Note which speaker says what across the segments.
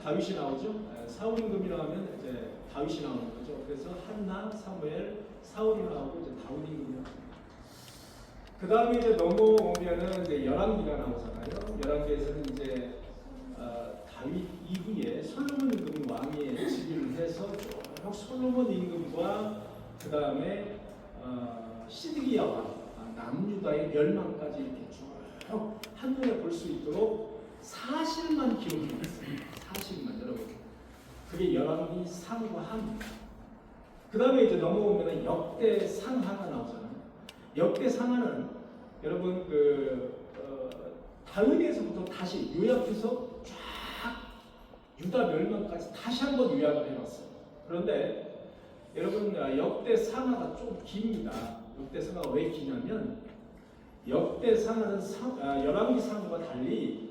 Speaker 1: 다윗이 나오죠. 사울임금이라 하면 이제 다윗이 나오는 거죠. 그래서 한나, 사무엘, 사울이 나오고 이제 다윗임금이 나옵니다. 그 다음에 이제 넘어오면은 이제 열왕기가 나오잖아요. 열왕기에서는 이제 다윗 이후에 솔로몬 임금이 왕위에 즉위를 해서 쭉 솔로몬 임금과 그 다음에 시드기야 왕, 남유다의 멸망까지 이렇게 쭉 한눈에 볼 수 있도록 사실만 기록해 놨습니다. 사실만 여러분. 그게 열왕기 상과 하입니다. 그 다음에 이제 넘어오면 역대 상하가 나오잖아요. 역대 상하는 여러분 다윗에서부터 다시 요약해서 쫙 유다 멸망까지 다시 한번 요약을 해놨어요. 그런데 여러분 역대 상하가 좀 깁니다. 역대 상하가 왜 기냐면 역대 상하는 열왕기 상과 달리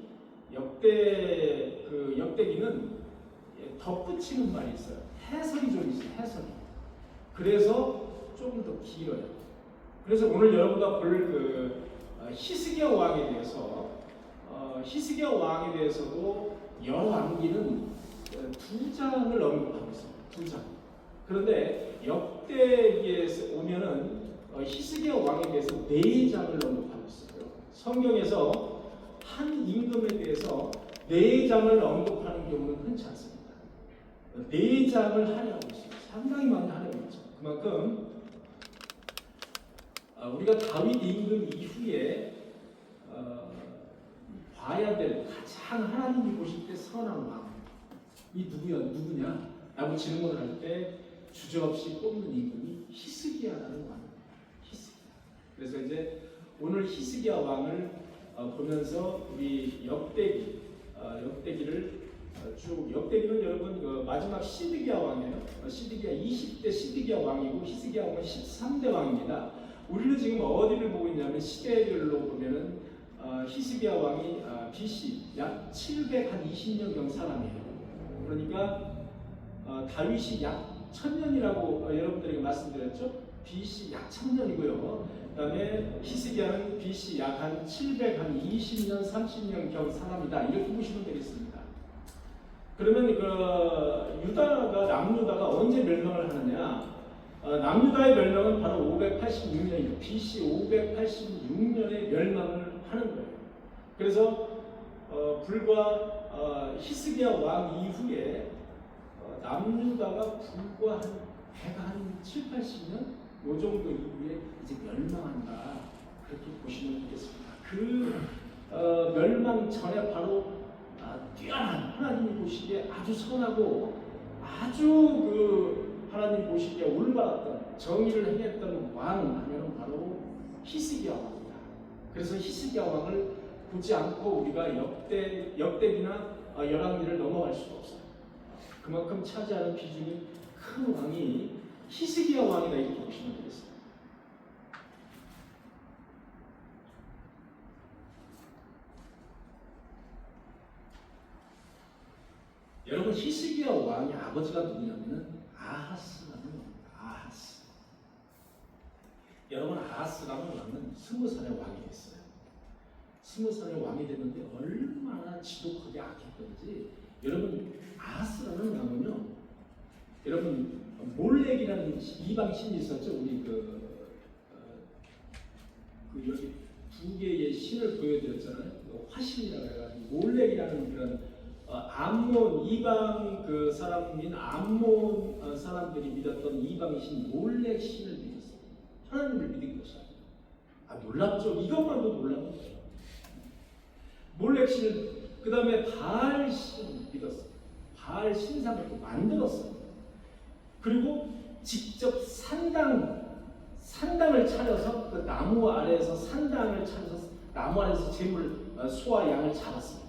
Speaker 1: 역대기는 덧붙이는 말이 있어요. 해설이 좀 있어요. 해설이. 그래서 조금 더 길어요. 그래서 오늘 여러분과 볼 히스기야 왕에 대해서 히스기야 왕에 대해서도 열왕기는 2장을 언급하고 있어요. 2장. 그런데 역대기에 오면은 히스기야 왕에 대해서 4장을 언급하고 있어요. 성경에서 한 임금에 대해서 4장을 언급하는 경우는 흔치 않습니다. 4장을 할애하고 있어요. 상당히 많이 할애하고 있죠. 그만큼 우리가 다윗 임금 이후에 봐야 될 가장 하나님이 보실 때 선한 왕이 누구냐? 라고 질문을 할 때 주저없이 뽑는 임금이 히스기야라는 왕입니다. 히스기야. 그래서 이제 오늘 히스기야 왕을 보면서 우리 역대기를 쭉 역대기는 여러분 마지막 시드기야 왕이에요. 시드기야 20대 시드기야 왕이고 히스기야 왕은 13대 왕입니다. 우리는 지금 어디를 보고 있냐면 시대별로 보면은 히스기야 왕이 BC 약 720년경 사람이에요. 그러니까 다윗이 약 1000년이라고 여러분들에게 말씀드렸죠. BC 약 1000년이고요. 그다음에 히스기야는 BC 약 한 720년 30년경 사람이다. 이렇게 보시면 되겠습니다. 그러면 유다가 남유다가 언제 멸망을 하느냐? 남유다의 멸망은 바로 586년이죠. BC 586년에 멸망을 하는 거예요. 그래서 불과 히스기야 왕 이후에 남유다가 불과 배가 한 7, 80년 요 정도 이후에 이제 멸망한다. 그렇게 보시면 되겠습니다. 멸망 전에 바로 뛰어난 하나님이 보시기에 아주 선하고 아주 하나님 보시기에 올바랐던 정의를 행했던 왕 하면 바로 히스기야 왕이다. 그래서 히스기야 왕을 보지 않고 우리가 역대기나 열왕기를 넘어갈 수가 없어요. 그만큼 차지하는 비중이 큰 왕이 히스기야 왕이다 이렇게 보시면 되겠습니다. 여러분 히스기야 왕의 아버지가 누구냐면은 아하스라는 왕입니다. 아하스. 여러분 아하스라는 왕은 20살에 왕이 됐어요. 20살에 왕이 됐는데 얼마나 지독하게 악했던지 여러분 아하스라는 왕은요. 여러분 몰렉이라는 이방 신이 있었죠. 우리 여기 2개의 신을 보여드렸잖아요. 화신이라고 해가지고 몰렉이라는 그런 암몬 이방 사람인 암몬 사람들이 믿었던 이방 신 몰렉 신을 믿었어요. 하나님을 믿은 것이 아니에요. 놀랍죠. 이것만도 놀라운 거예요. 몰렉 신을 그 다음에 바알 신을 믿었어요. 바알 신상을 또 만들었어요. 그리고 직접 산당을 차려서 그 나무 아래에서 산당을 차려서 나무 아래에서 소와 양을 잡았어요.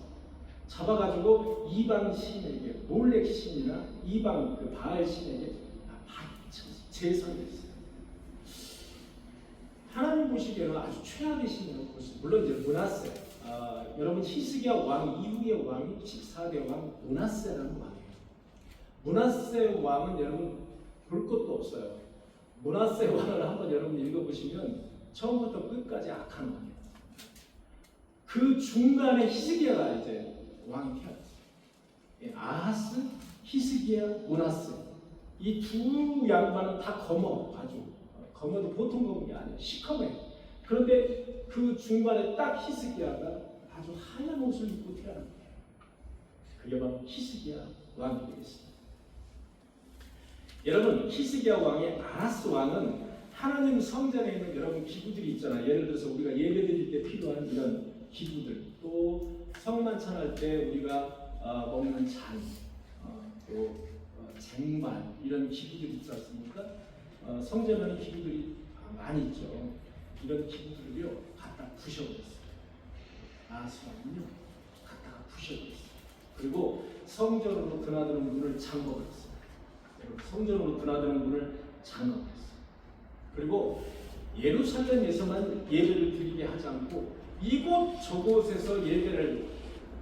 Speaker 1: 잡아가지고 이방 신에게 몰렉 신이나 이방 바알 신에게 제사를 했어요. 하나님 보시기에는 아주 최악의 신이라고 볼 수 있어요. 물론 이제 므낫세 여러분 히스기야 왕 이후의 왕이 14대 왕 므낫세라는 왕이에요. 므낫세 왕은 여러분 볼 것도 없어요. 므낫세 왕을 한번 여러분 읽어보시면 처음부터 끝까지 악한 왕이에요. 그 중간에 히스기야가 이제 왕이 태어났어요. 아하스, 히스기야, 므낫세. 이 두 양반은 다 검어, 아주 검어도 보통 검은 게 아니에요. 시커매. 그런데 그 중반에 딱 히스기야가 아주 하얀 옷을 입고 태어난 거예요. 그게 바로 히스기야 왕이 되겠습니다. 여러분, 히스기야 왕의 아하스 왕은 하나님 성전에 있는 여러분 기구들이 있잖아요. 예를 들어서 우리가 예배드릴 때 필요한 이런 기구들, 또 성만찬할 때 우리가 먹는 잔, 또 쟁반 이런 기구들이 있지 않습니까? 성전에는 기구들이 많이 있죠. 이런 기구들을요 갖다 부셔버렸어요. 아하스 왕은요 갖다가 부셔버렸어요. 그리고 성전으로 드나드는 문을 잠궈버렸어요. 성전으로 드나드는 문을 잠궈버렸어요. 그리고 예루살렘에서만 예배를 드리게 하지 않고 이곳 저곳에서 예배를,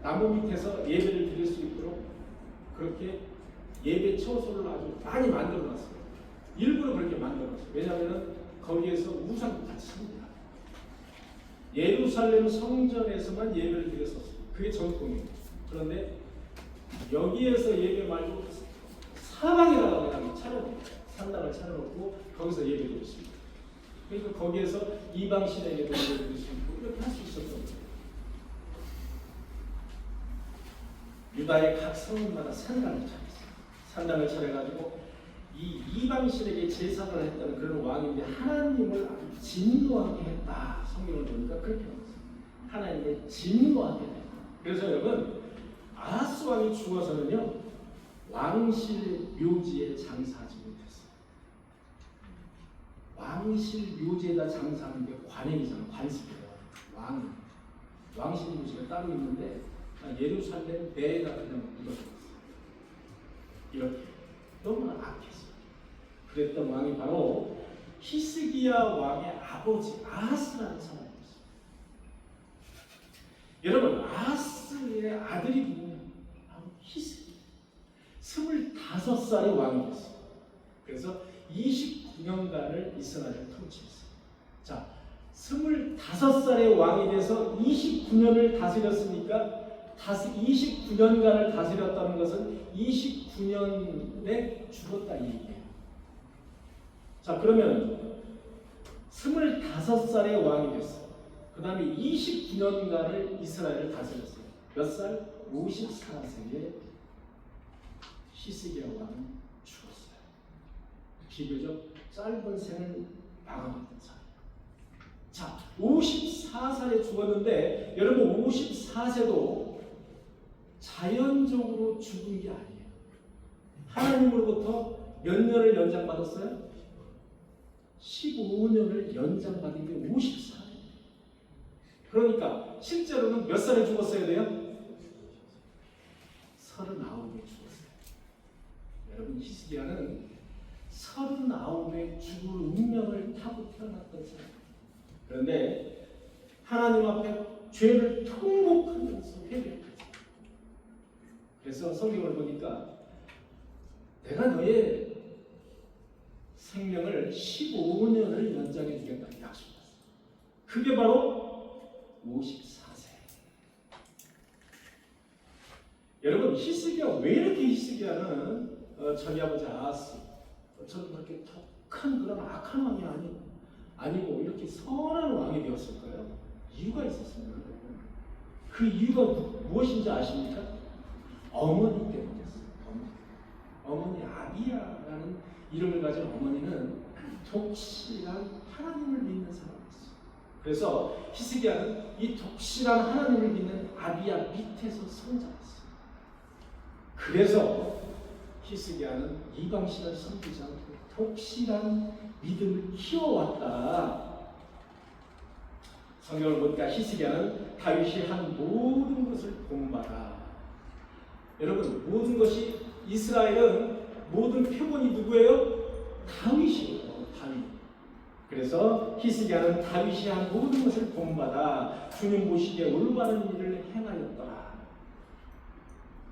Speaker 1: 나무 밑에서 예배를 드릴 수 있도록 그렇게 예배 처소를 아주 많이 만들어놨어요. 일부러 그렇게 만들어놨어요. 왜냐하면 거기에서 우상도 같이 씁니다. 예루살렘 성전에서만 예배를 드렸었어요. 그게 전통이에요. 그런데 여기에서 예배 말고 사방에다가 그냥 산당을 차려놓고 거기서 예배 드렸습니다. 그러니까 거기에서 이방신에게도 예배 드릴 수 있고 이렇게 할 수 있었던 거예요. 유다의 각 성읍마다 산당을 차렸어요. 산당을 차려가지고 이 이방신에게 제사를 했던 그런 왕인데 하나님을 아주 진노하게 했다. 성경을 보니까 그렇게 나왔어요. 하나님을 진노하게 했다. 그래서 여러분, 아하스 왕이 죽어서는요 왕실 묘지에 장사하지 못했어요. 왕실 묘지에다 장사하는 게 관행이잖아요. 관습이에요. 왕실 묘지가 따로 있는데 예루살렘 내에다 그냥 묻어버렸어요. 이렇게 너무나 악했어요. 그랬던 왕이 바로 히스기야 왕의 아버지 아하스라는 사람이었어요. 여러분, 아하스의 아들이 누구냐? 바로 히스기야. 25살의 왕이 됐어요. 그래서 29년간을 이스라엘을 통치했어요. 자, 25살의 왕이 돼서 29년을 다스렸으니까 29년간을 다스렸다는 것은 29년에 죽었다 이 얘기예요. 자, 그러면 25살의 왕이 됐어요. 그 다음에 29년간을 이스라엘을 다스렸어요. 몇 살? 54세에 히스기야 왕은 죽었어요. 비교적 짧은 생을 마감했던 사람. 자, 54살에 죽었는데 여러분 54세도 자연적으로 죽은 게 아니에요. 하나님으로부터 몇 년을 연장받았어요? 15년을 연장받은 게 54년. 그러니까 실제로는 몇 살에 죽었어야 돼요? 39에 죽었어요. 여러분, 히스기야는 39에 죽을 운명을 타고 태어났던 사람. 그런데 하나님 앞에 죄를 통곡하면서 회개했어요. 그래서 성경을 보니까 내가 너의 생명을 15년을 연장해 주겠다는 약속했어요. 그게 바로 54세. 여러분, 히스기야, 왜 이렇게 히스기야는 저희 아버지 아하스 저는 그렇게 독한 그런 악한 왕이 아니고 이렇게 선한 왕이 되었을까요? 이유가 있었습니다. 그 이유가 무엇인지 아십니까? 어머니 때문이었어요. 어머니 아비야라는 이름을 가진 어머니는 독실한 하나님을 믿는 사람이었어요. 그래서 히스기야는 이 독실한 하나님을 믿는 아비야 밑에서 성장했어요. 그래서 히스기야는 이방신을 섬기지 않고 독실한 믿음을 키워왔다. 성경을 보니까 히스기야는 다윗이 한 모든 것을 본받아. 여러분, 모든 것이 이스라엘은 모든 표본이 누구예요? 다윗이에요. 다윗. 그래서 히스기야는 다윗이 한 모든 것을 본받아 주님 보시기에 올바른 일을 행하였더라.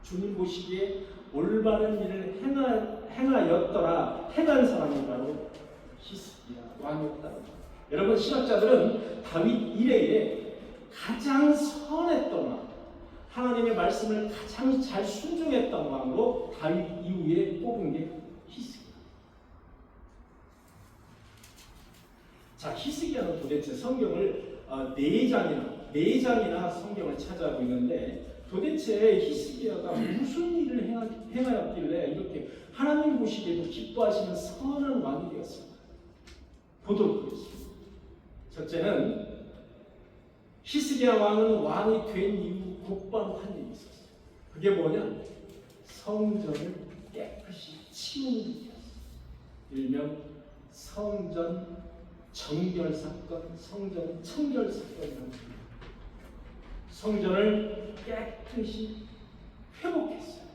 Speaker 1: 주님 보시기에 올바른 일을 행하였더라. 행한 사람이 바로 히스기야 왕이었다. 여러분, 신학자들은 다윗 이래에 가장 선했던 왕, 하나님의 말씀을 가장 잘 순종했던 왕으로 다윗 이후에 뽑은 게 히스기야. 자, 히스기야는 도대체 성경을 네 장이나 성경을 찾아보고 있는데 도대체 히스기야가 무슨 일을 행하였길래 이렇게 하나님 보시기에도 기뻐하시는 선한 왕이 되었습니다. 보도록 하겠습니다. 첫째는 히스기야 왕은 왕이 된 이후 곧바로 한 일이 있었어요. 그게 뭐냐? 성전을 깨끗이 치우는 일이었어요. 일명 성전 정결 사건, 성전 청결 사건이라고 합니다. 성전을 깨끗이 회복했어요.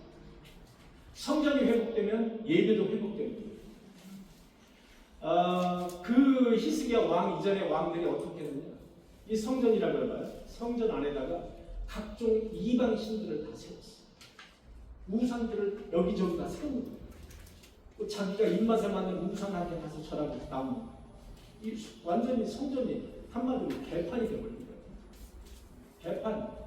Speaker 1: 성전이 회복되면 예배도 회복됩니다. 그 히스기야 왕 이전의 왕들이 어떻게 했느냐? 이 성전이라고 해봐요. 성전 안에다가 각종 이방 신들을 다 세웠어요. 우상들을 여기저기 다 세우는 거예요. 자기가 입맛에 맞는 우상한테 가서 절하고 나오는 거예요. 완전히 성전이 한마디로 개판이 되어버린 거예요. 개판.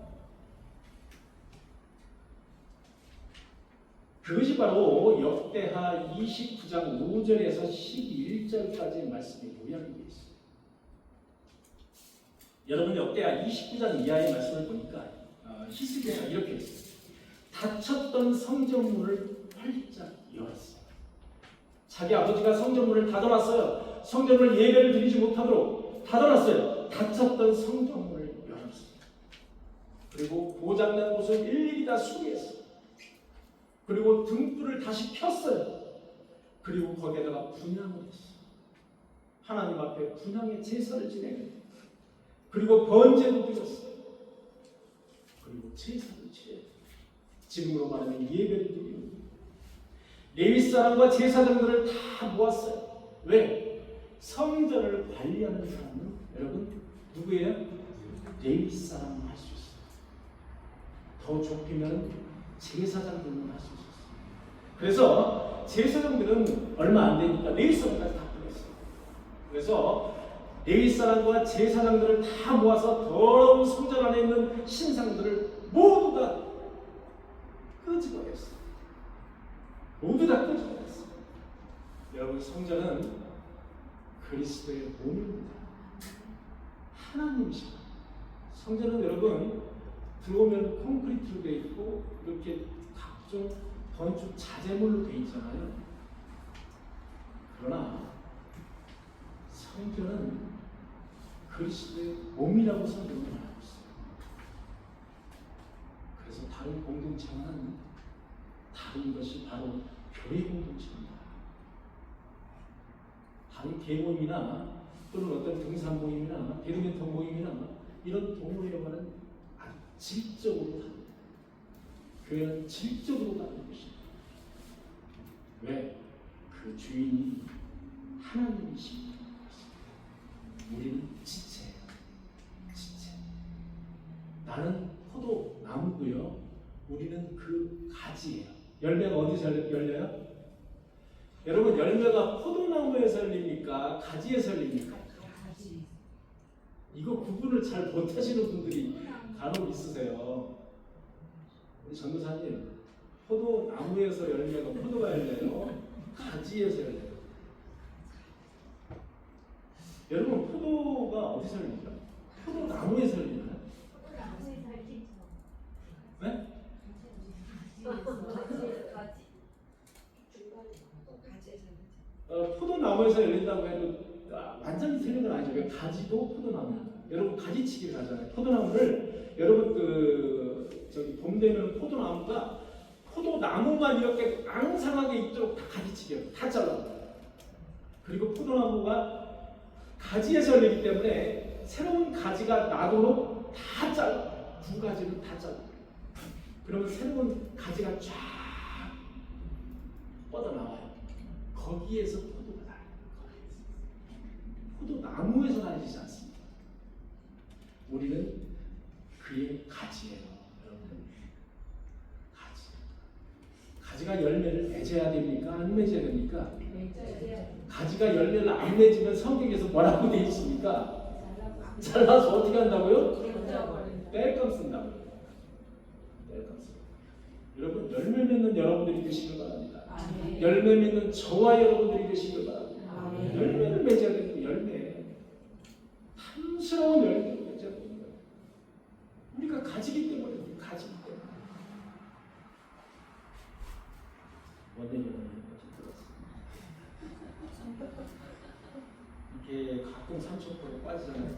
Speaker 1: 그것이 바로 역대하 29장 5절에서 11절까지의 말씀이 요약이 되어 있어요. 여러분 역대하 29장 이하의 말씀을 보니까 히스기야가 이렇게 했어요. 닫혔던 성전문을 활짝 열었어요. 자기 아버지가 성전문을 닫아놨어요. 성전을 예배를 드리지 못하도록 닫아놨어요. 닫혔던 성전문을 열었어요. 그리고 고장난 곳을 일일이 다 수리했어요. 그리고 등불을 다시 폈어요. 그리고 거기에다가 분향을 했어요. 하나님 앞에 분향의 제사를 지내요. 그리고 번제도 드렸어요. 그리고 제사를 지내요. 지금으로 말하면 예배를 드리고 레위 사람과 제사장들을 다 모았어요. 왜? 성전을 관리하는 사람은 여러분 누구예요? 레위 사람만 할 수 있어요. 더 좁히면 제사장들만 할 수 있어요. 그래서 제사장들은 얼마 안 되니까 레위 사람까지 다 보냈어요. 그래서 레위 사람과 제사장들을 다 모아서 더러운 성전 안에 있는 신상들을 모두 다 끄집어냈어요. 모두 다 끄집어냈어요. 여러분 성전은 그리스도의 몸입니다. 하나님이십니다. 성전은 여러분 들어오면 콘크리트로 되어 있고 이렇게 각종 건축 자재물로 되어 있잖아요. 그러나 성전은 그리스도의 몸이라고 성경은 말하고 있어요. 그래서 다른 공동체와는 다른 것이 바로 교회 공동체입니다. 다른 계모임이나 또는 어떤 등산 모임이나 배드민턴 모임이나 이런 동호회와는 아주 질적으로 다릅니다. 교회는 질적으로 다른 것입니다. 왜? 그 주인이 하나님이십니다. 우리는 지체예요. 지체. 나는 포도나무고요. 우리는 그 가지예요. 열매가 어디서 열려요? 여러분 열매가 포도나무에서 열립니까? 가지에서 열립니까? 가지. 이거 구분을 잘 못하시는 분들이 간혹 있으세요. 우리 전도사님 포도나무에서 열매가 포도가 열려요? 가지에서 열려요? 여러분 포도가 어디서 열리죠? 포도나무에서 열리나요? 네? 포도나무에서 열린다고 해도 완전히 틀린 건 아니죠. 가지도 포도나무입니다. 여러분 가지치기를 하잖아요. 포도나무를 여러분 봄 되면 포도나무가 포도나무만 이렇게 앙상하게 있도록 다 가지치기해요. 다 잘라요. 그리고 포도나무가 가지에서 열리기 때문에 새로운 가지가 나도록 다 잘라요. 두 가지를 다 잘라요. 그러면 새로운 가지가 쫙 뻗어나와요. 거기에서 포도가 나요. 포도나무에서 나지지 않습니다. 우리는 그의 가지예요. 여러분 가지가 열매를 맺어야 됩니까? 안 맺어야 됩니까? 가지가 열매를 안 맺으면 성경에서 뭐라고 되어 있습니까? 잘라서 어떻게 한다고요? 뺄감 쓴다고요. 여러분 열매 맺는 여러분들이 되시길 바랍니다.
Speaker 2: 아멘.
Speaker 1: 열매 맺는 저와 여러분들이 되시길 바랍니다.
Speaker 2: 아멘.
Speaker 1: 열매를 맺어야 되는 열매. 탐스러운 열매를 맺어야 되는 거예요. 우리가 가지기 때문에 가지기 때문에. 원내는 여기까지 들었습니다. 이게 가끔 3,000% 빠지잖아요.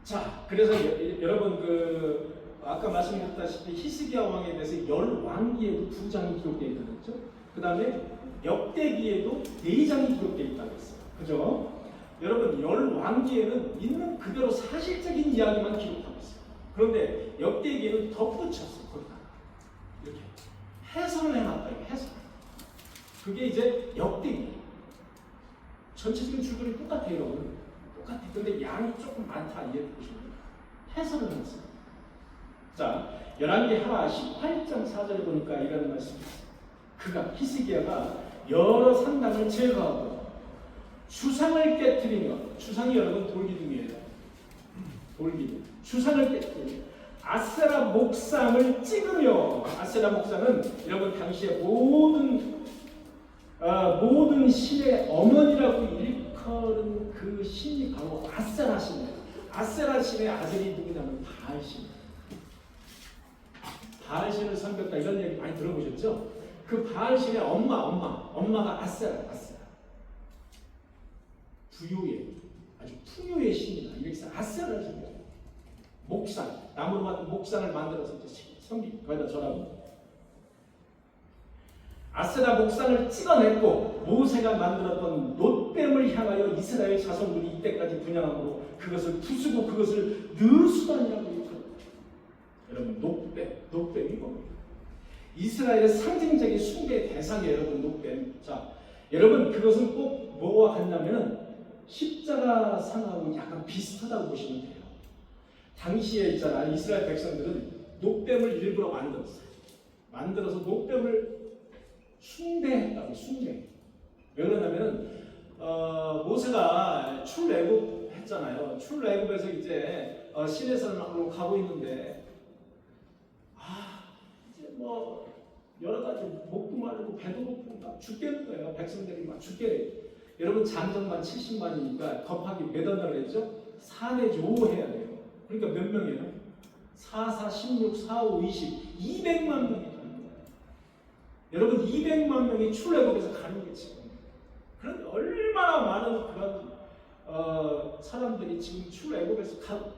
Speaker 1: 자, 그래서 여러분 아까 말씀드렸다시피 히스기야 왕에 대해서 열왕기에도 2장이 기록되어 있다고 했죠. 그 다음에 역대기에도 4장이 기록되어 있다고 했어요. 그죠? 여러분 열왕기에는 있는 그대로 사실적인 이야기만 기록하고 있어요. 그런데 역대기에는 덧붙였어요. 거기다가 이렇게 해설을 해놨다. 해설. 그게 이제 역대기. 전체적인 줄거리 똑같아요. 여러분. 똑같아. 근데 양이 조금 많다. 이해해 보시면 해설을 해놨어요. 자, 열왕기 하나 18장 4절에 보니까 이런 말씀이 있어요. 그가 히스기야가 여러 산당을 제거하고 주상을 깨뜨리며, 주상이 여러분 돌기둥이에요. 돌기둥. 주상을 깨뜨리며 아세라 목상을 찍으며, 아세라 목상은 여러분 당시에 모든 신의 어머니라고 일컬은 그 신이 바로 아세라 신이에요. 아세라 신의 아들이 누구냐면 바알 신. 바알 신을 섬겼다 이런 얘기 많이 들어보셨죠? 그 바알 신의 엄마가 아세라. 부유의 아주 풍요의 신이다. 이렇게 아세라를 섬겼어요. 목상, 나무로 만든 목상을 만들어서 섬기거기다 전하고. 아세라 목상을 찍어냈고 모세가 만들었던 놋뱀을 향하여 이스라엘 자손들이 이때까지 분양함으로 그것을 부수고 그것을 느수단이라고 일컬어요. 여러분 놋뱀이 뭡니까? 이스라엘의 상징적인 숭배 대상이에요. 여러분 놋뱀. 자, 여러분 그것은 꼭 뭐와 같냐면은 십자가 상하고 약간 비슷하다고 보시면 돼요. 당시에 있잖아 이스라엘 백성들은 놋뱀을 일부러 만들어서 놋뱀을 숭배했다고. 숭배. 왜 그러냐면은 모세가 출애굽 했잖아요. 출애굽에서 이제 시내산으로 가고 있는데 이제 뭐 여러 가지 목도 마르고 배도 고프고 막 죽겠는 거예요. 백성들이 막 죽게. 여러분 장정만 70만이니까 곱하기 몇 원을 했죠? 4 내지 5 해야 돼요. 그러니까 몇 명이에요? 4, 4, 16, 4, 5, 20, 200만 명이 가는 거예요. 여러분 200만 명이 출애굽에서 가는 게 지금. 그런데 얼마나 많은 그런 사람들이 지금 출애굽에서 가고.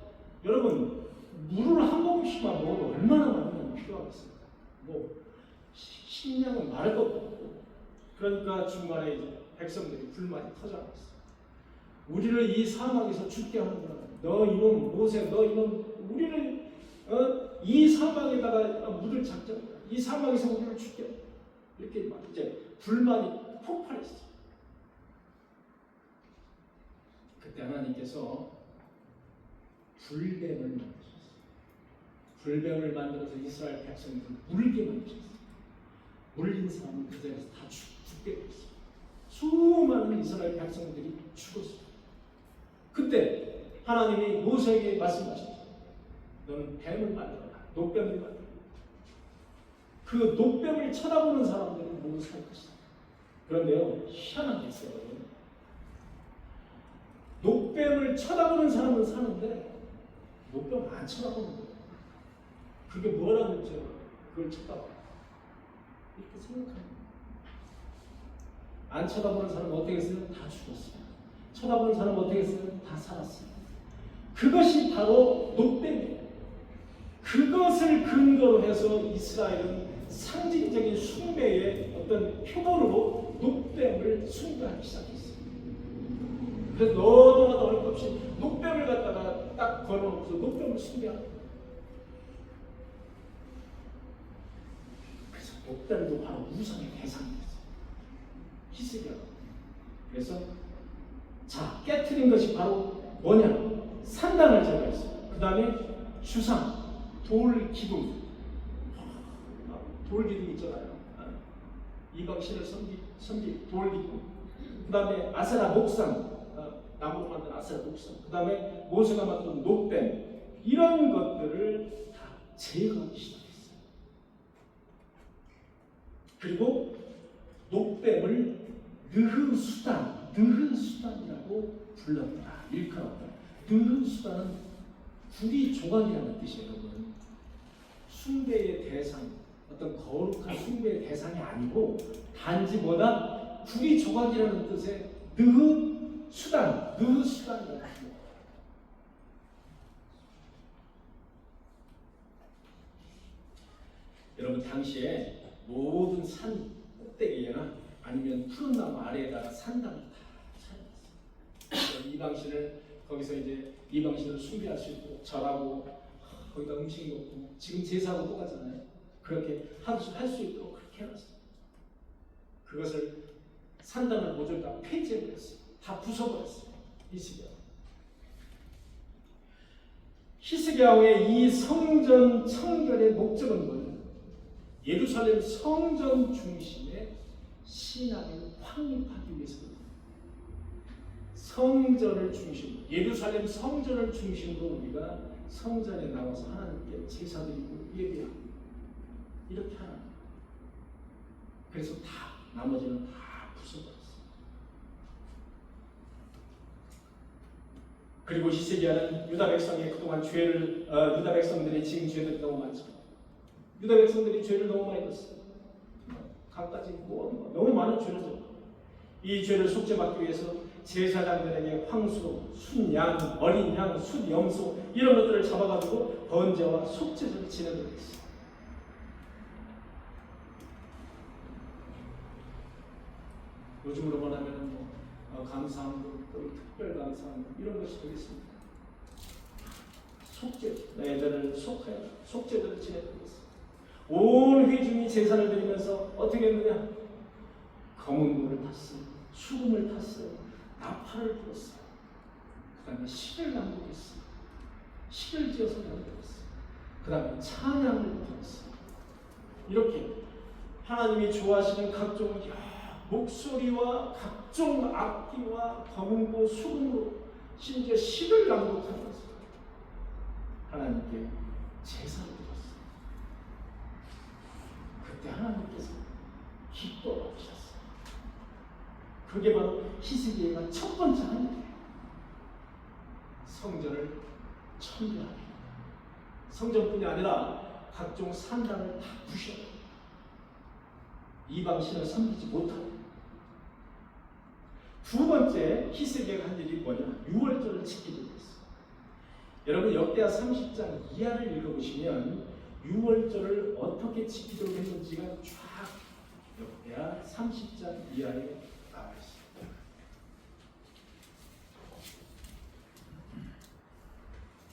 Speaker 1: 여러분 물을 한 모금씩만 먹어도 얼마나 많은 양이 필요하겠습니까? 뭐 식량은 말할 것도 없고. 그러니까 중간에 이제 백성들이 불만이 터져나왔어. 우리를 이 사막에서 죽게 하는구나. 너 이놈 모세, 너 이놈 우리를 이 사막에다가 물을 작정. 이 사막에서 우리를 죽게. 이렇게 막 이제 불만이 폭발했어. 그때 하나님께서 불뱀을 만드셨어요. 불뱀을 만들어서 이스라엘 백성들을 물게 만드셨어요. 물린 사람은 그 자리에서 다 죽게 됐어요. 수많은 이스라엘 백성들이 죽었어요. 그때 하나님이 모세에게 말씀하셨어요. 너는 뱀을 만들어라. 놋뱀을 만들어라. 그 놋뱀을 쳐다보는 사람들은 모두 살 것이다. 그런데요, 희한한 게 있어요. 놋뱀을 쳐다보는 사람은 사는데 놋뱀 안 쳐다보는 거예요. 그게 뭐라고 했죠? 그걸 쳐다봐. 이렇게 생각합니다. 안 쳐다보는 사람은 어떻게 했어요? 다 죽었어요. 쳐다보는 사람은 어떻게 했어요? 다 살았어요. 그것이 바로 놋뱀이에요. 그것을 근거로 해서 이스라엘은 상징적인 숭배의 어떤 표본으로 놋뱀을 숭배하기 시작했어요. 그래서 너도나도 할 것 없이 놋뱀을 갖다가 딱 걸어놓고서 놋뱀을 숭배하는 거예요. 그래서 놋뱀도 바로 우상의 대상이었어요. 히스기야. 그래서 자 깨트린 것이 바로 뭐냐? 산당을 제거했어요. 그 다음에 주상, 돌 기둥, 돌 기둥 있잖아요. 이방신을 섬기 돌 기둥. 그 다음에 아세라 목상, 나무로 만든 아세라 목상. 그 다음에 모세가 만든 놋뱀. 이런 것들을 다 제거하기 시작했어요. 그리고 녹뱀을 느흐수단이라고 불렀다. 일컬었다. 느흐수단은 구리 조각이라는 뜻이에요, 여러분. 숭배의 대상, 어떤 거룩한 숭배의 대상이 아니고 단지 뭐다? 구리 조각이라는 뜻의 느흐수단이라고 합니다. 여러분, 당시에 모든 산 꼭대기나 아니면 푸른 나무 아래에다가 산당을 다 차려놨어요. 이방신을 숭배할 수 있도록 절하고 거기다 음식 먹고, 지금 제사하고 똑같잖아요. 그렇게 할 수 있도록 그렇게 해놨어요. 그것을 산당을 모두 다 폐지해버렸어요. 다 부숴버렸어요. 히스기야 왕의 이 성전 청결의 목적은 뭐냐? 예루살렘 성전 중심의 신앙을 확립하기 위해서입니다. 성전을 중심으로, 예루살렘 성전을 중심으로 우리가 성전에 나와서 하나님께 제사드리고 예배하고 이렇게 하는. 그래서 나머지는 다 부숴버렸어요. 그리고 히스기야는 유다 백성의 그동안 유다 백성들의 지금 죄들이 너무 많죠. 유다 백성들이 죄를 너무 많이 했어요. 갖가지 너무 많은 죄를 졌어요. 이 죄를 속죄받기 위해서 제사장들에게 황소, 순양, 어린 양, 숫염소 이런 것들을 잡아가지고 번제와 속죄제를 지내도록 했어요. 요즘으로 말하면 감사함, 특별 감사함 이런 것이 되겠습니다. 속죄, 애들을 속죄제를 지내도록 했어요. 온 회중이 제사를 드리면서 어떻게 했느냐? 검은 물을 탔어요. 수금을 탔어요. 나팔을 불었어요. 그 다음에 시를 낭독했어요. 시를 지어서 낭독했어요. 그 다음에 찬양을 불렀어요. 이렇게 하나님이 좋아하시는 각종 목소리와 각종 악기와 검은고 수금으로 심지어 시를 낭독하면서 하나님께 제사를 드렸어요. 그때 하나님께서 기뻐하셨어요. 그게 바로 히스기야가 첫 번째 한 일이에요. 성전을 청결하게. 성전뿐이 아니라 각종 산당을 다 부셔 이방신을 섬기지 못하고. 두 번째 히스기야가 한 일이 뭐냐? 유월절을 지키도록 했어요. 여러분 역대하 30장 이하를 읽어보시면 유월절을 어떻게 지키도록 했는지가 쫙 역대하 30장 이하에 나와 있습니다.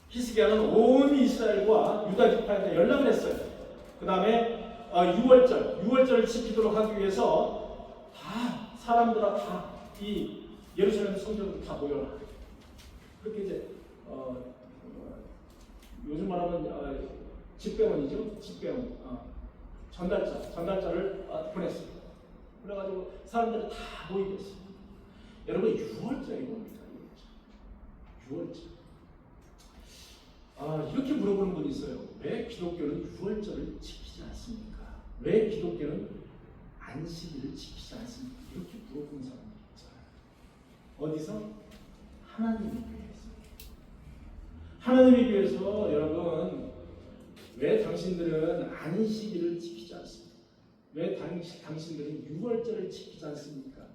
Speaker 1: 히스기야는 온 이스라엘과 유다 지파한테 연락을 했어요. 그 다음에 유월절을 지키도록 하기 위해서 다 사람들아 다 이 예루살렘 성전으로 다 모여라. 그렇게 이제 요즘 말하면 집배원이죠. 집배원 전달자를 보냈어요. 그래가지고 사람들이 다 모이게 했어요. 여러분 유월절이 뭡니까? 유월절. 이렇게 물어보는 분이 있어요. 왜 기독교는 유월절을 지키지 않습니까? 왜 기독교는 안식일을 지키지 않습니까? 이렇게 물어보는 사람들이 있잖아요. 어디서? 하나님에 비해서. 하나님에 비해서 여러분 왜 당신들은 안식일을 지키지 않습니까? 왜 당신들은 유월절을 지키지 않습니까?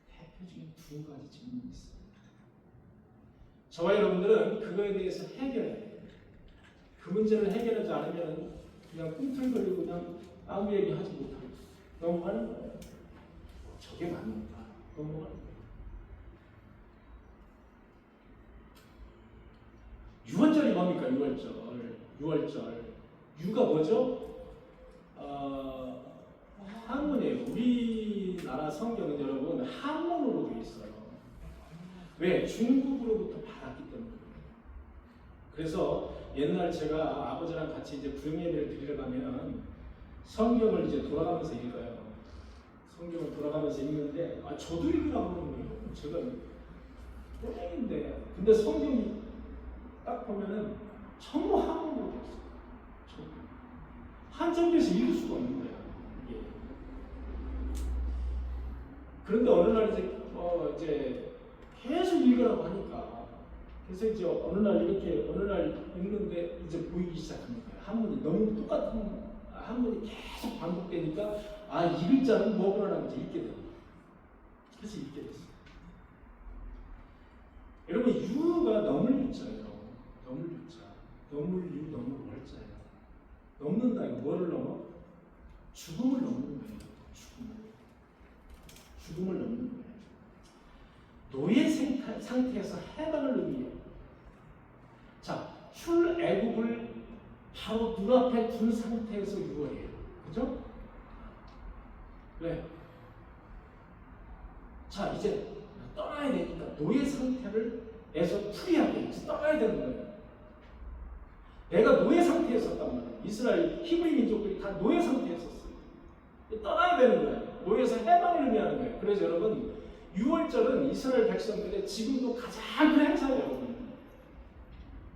Speaker 1: 대표적인 두 가지 질문이 있어요. 저와 여러분들은 그거에 대해서 해결해야 돼요. 그 문제를 해결하지 않으면 그냥 꿈틀거리고 그냥 아무 얘기 하지 못하고 넘어가는 거예요. 저게 맞는가? 넘어가는 거예요. 유월절이 뭡니까? 유월절. 유가 뭐죠? 한문이에요. 우리나라 성경은 여러분 한문으로 되어 있어요. 왜? 중국으로부터 받았기 때문에. 그래서 옛날 제가 아버지랑 같이 이제 부흥예배를 드리러 가면 성경을 이제 돌아가면서 읽어요. 성경을 돌아가면서 읽는데 저도 읽으라고 그러는 거예요. 제가 꼬맹인데 근데 성경이 딱 보면은 전부 한문으로 되어 있어요. 한정돼서 읽을 수가 없는 거예요. 이게 그런데 어느 날 이제 계속 읽으라고 하니까 그래서 이제 어느 날 읽는데 이제 보이기 시작합니다. 한문이 너무 똑같은 한문이 계속 반복되니까 이 글자는 뭐구나라고 이제 읽게 됩니다. 그래서 읽게 됐어요. 여러분 유가 넘을 유자예요. 넘을 유자. 넘을 유 넘을 월자예요. 넘는다 이거 뭐를 넘어? 죽음을 넘는 거예요. 죽음을 넘는 거예요. 노예 상태에서 해방을 의미해요. 자, 출애굽을 바로 눈앞에 둔 상태에서 6월이에요. 그죠? 왜? 자, 이제 떠나야 되니까 노예 상태에서 풀이하게 떠나야 되는 거예요. 내가 노예 상태에 있었단 말이에요. 이스라엘 히브리 민족들이 다 노예 상태에 있었어요. 떠나야 되는 거예요. 노예에서 해방을 의미하는 거예요. 그래서 여러분 6월절은 이스라엘 백성들의 지금도 가장 큰 행사예요. 여러분.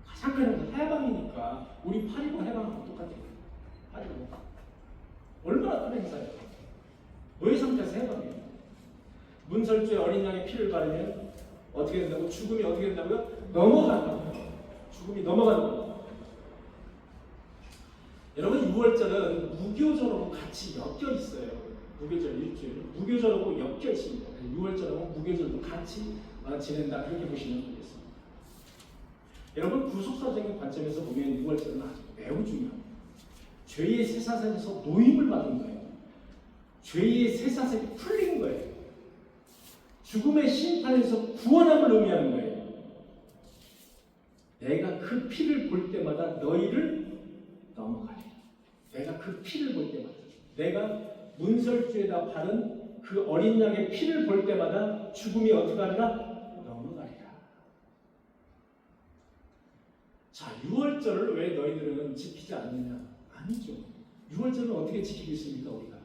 Speaker 1: 가장 큰 행사 해방이니까 우리 8.15 해방하고 똑같아요. 8.15 얼마나 큰 행사예요. 노예 상태에서 해방이에요. 문설주에 어린 양의 피를 바르면 어떻게 된다고? 죽음이 어떻게 된다고요? 넘어간다고요. 죽음이 넘어간다고요. 여러분 6월절은 무교절하고 같이 엮여 있어요. 무교절 일주일 무교절하고 엮여 있습니다. 6월절하고 무교절도 같이 지낸다 그렇게 보시면 되겠습니다. 여러분 구속사적인 관점에서 보면 6월절은 아주 매우 중요합니다. 죄의 쇠사슬에서 노임을 받은 거예요. 죄의 쇠사슬이 풀린 거예요. 죽음의 심판에서 구원함을 의미하는 거예요. 내가 그 피를 볼 때마다 너희를 넘어가리. 내가 그 피를 볼 때마다, 내가 문설주에다 바른 그 어린 양의 피를 볼 때마다 죽음이 어떻게 하리라? 넘어가리라. 자, 6월절을 왜 너희들은 지키지 않느냐? 아니죠. 6월절은 어떻게 지키고 있습니까? 우리가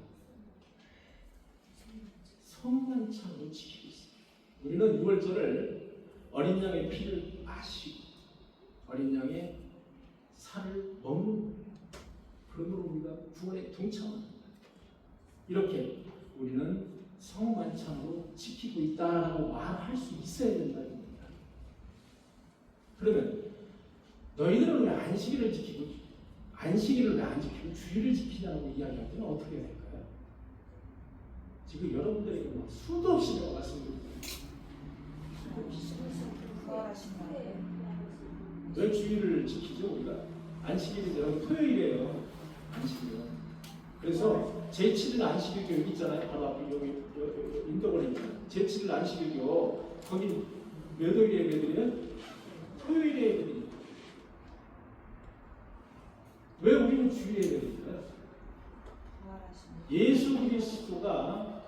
Speaker 1: 성만찬으로 지키고 있습니다. 우리는 6월절을 어린 양의 피를 마시고 어린 양의 살을 먹는 거예요. 그러므로 우리가 구원에 동참합니다. 이렇게 우리는 성만찬으로 지키고 있다라고 말할 수 있어야 된다는 겁니다. 그러면 너희들은 왜 안식일을 지키고 안식일을 왜 안 지키고 주일을 지키냐고 이야기할 때는 어떻게 해야 될까요? 지금 여러분들에게 수도 없이 내가 말씀드립니다. 왜 주일을 지키죠? 우리가 안식일이 여러분 토요일이에요. 안식일이요. 그래서 제7일 안식일교 여기 있잖아요. 바로 앞에 여기 인도거리 제7일 안식일교 거기 몇 월에 예배드려요? 토요일에 예배드려요. 왜 우리는 주일에 예배드릴까요? 예수 그리스도가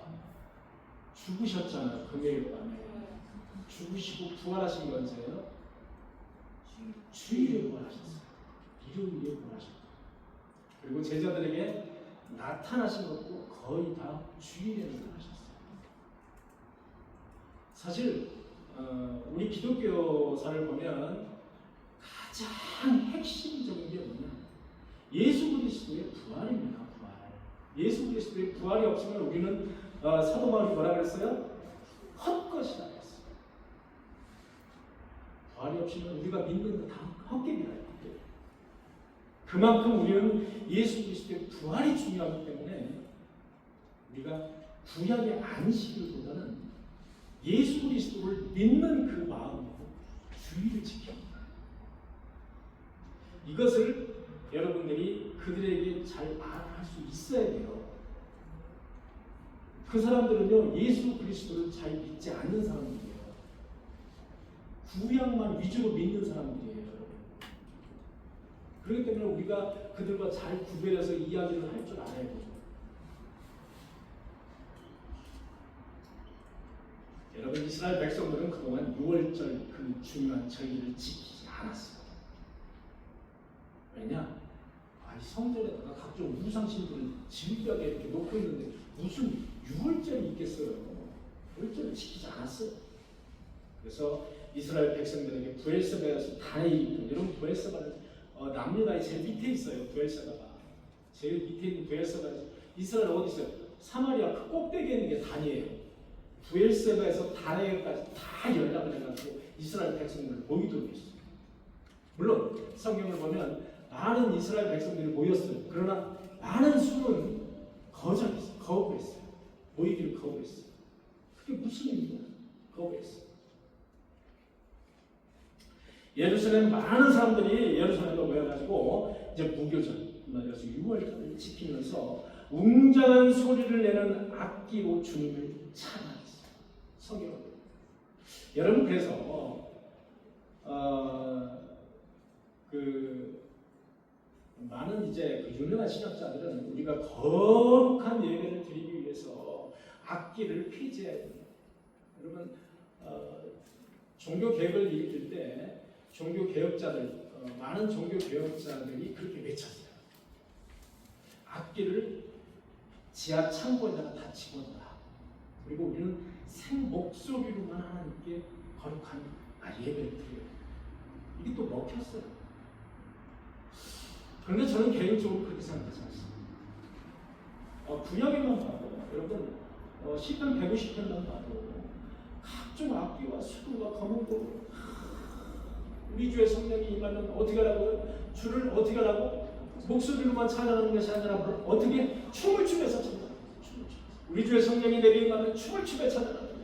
Speaker 1: 죽으셨잖아요. 금요일 밤에 죽으시고 부활하신 게 언제예요? 주일에 부활하셨어요. 일요일에 부활하셨어요. 그리고 제자들에게 나타나신 것도 거의 다 주일에 나타나셨어요. 사실 우리 기독교사를 보면 가장 핵심적인 게 뭐냐? 예수 그리스도의 부활입니다. 부활. 예수 그리스도의 부활이 없으면 우리는 사도 바울이 뭐라 그랬어요? 헛것이라 그랬어요. 부활이 없으면 우리가 믿는 거 다 헛개비라요. 그만큼 우리는 예수 그리스도의 부활이 중요하기 때문에 우리가 구약의 안식일보다는 예수 그리스도를 믿는 그 마음으로 주의를 지킵니다. 이것을 여러분들이 그들에게 잘 말할 수 있어야 돼요. 그 사람들은요 예수 그리스도를 잘 믿지 않는 사람들이에요. 구약만 위주로 믿는 사람들이에요. 그렇기 때문에 우리가 그들과 잘 구별해서 이야기를 할 줄 알아야 돼요. 여러분 이스라엘 백성들은 그동안 6월절 그 중요한 절기를 지키지 않았어요. 왜냐? 이 성전에다가 각종 우상신들을 질비하게 이렇게 놓고 있는데 무슨 6월절이 있겠어요? 6월절을 지키지 않았어요. 그래서 이스라엘 백성들에게 브엘세바에서 다니고 여러분 브엘세바는 남유다의 제일 밑에 있어요. 브엘세바가 제일 밑에 있는 브엘세바에서 이스라엘 어디 있어요? 사마리아 그 꼭대기에 있는 게 단이에요. 부엘세바에서 다네까지 다 연락을 해가지고 이스라엘 백성들을 모이도록 했어요. 물론 성경을 보면 많은 이스라엘 백성들이 모였어요. 그러나 많은 수는 거절했어요. 거부했어요. 모이기를 거부했어요. 그게 무슨 의미냐? 거부했어요. 예루살렘 많은 사람들이 예루살렘으로 모여가지고 이제 무교절, 그래서 유월절을 지키면서 웅장한 소리를 내는 악기로 주님을 찬양했어요. 성경을. 여러분 그래서 많은 이제 그 유명한 신학자들은 우리가 거룩한 예배를 드리기 위해서 악기를 폐지해야 됩니다. 여러분 종교 개혁을 일으킬 때 종교 개혁자들 많은 종교 개혁자들이 그렇게 외쳤어요. 악기를 지하 창고에다가 다 집어넣어라. 그리고 우리는 생 목소리로만 하나님께 거룩한 예배를 드려요. 이게 또 먹혔어요. 그런데 저는 개인적으로 그렇게 생각하지 않습니다. 구약에만 봐도 여러분 시편 150편만 봐도 각종 악기와 수도와 검은고 우리 주의 성령이 임하면 어떻게 하라고요? 주를 어떻게 하라고? 목소리로만 찬양하는 것이 아니라 어떻게? 춤을 추면서 찬양합니다. 우리 주의 성령이 내게 임하면 춤을 추며 찬양합니다.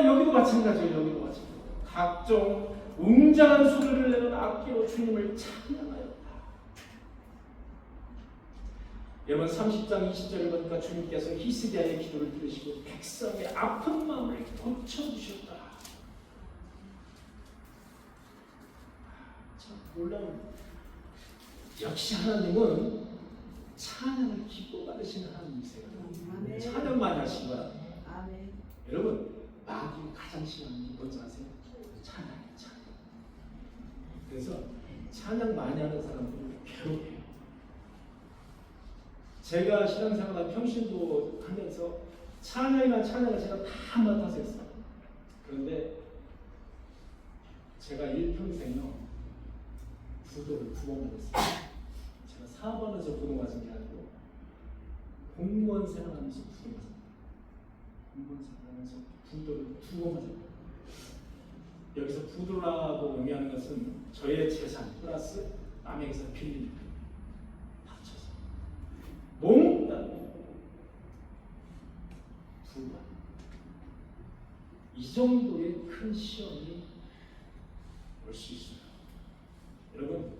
Speaker 1: 여기도 마찬가지예요. 여기도 마찬가지예요. 각종 웅장한 소리를 내는 악기로 주님을 찬양하였다. 여러분 30장 20절을 보니까 주님께서 히스기야의 기도를 들으시고 백성의 아픈 마음을 고쳐주셨다. 참 놀라운. 역시 하나님은 찬양을 기뻐 받으시는 하나님이세요. 찬양 많이 하신 거야. 여러분 마귀 가장 싫어하는 게 뭔지 아세요? 찬양이에요. 찬양. 그래서 찬양 많이 하는 사람들은 괴로워해요. 제가 신앙생활 평신도 하면서 찬양이나 찬양을 제가 다 맡아서 했어요. 그런데 제가 일평생요 부도를 2번 받았어요. 제가 사업하면서 부도 맞은 게 아니고 공무원 생활하면서 부도 맞았어요. 공무원 생활하면서 부도를 2번 맞았어요. 여기서 부도라고 의미하는 것은 저의 재산 플러스 남에게서 빌린 합쳐서 몽땅 부가 이 정도의 큰 시험이 올 수 있어요. 여러분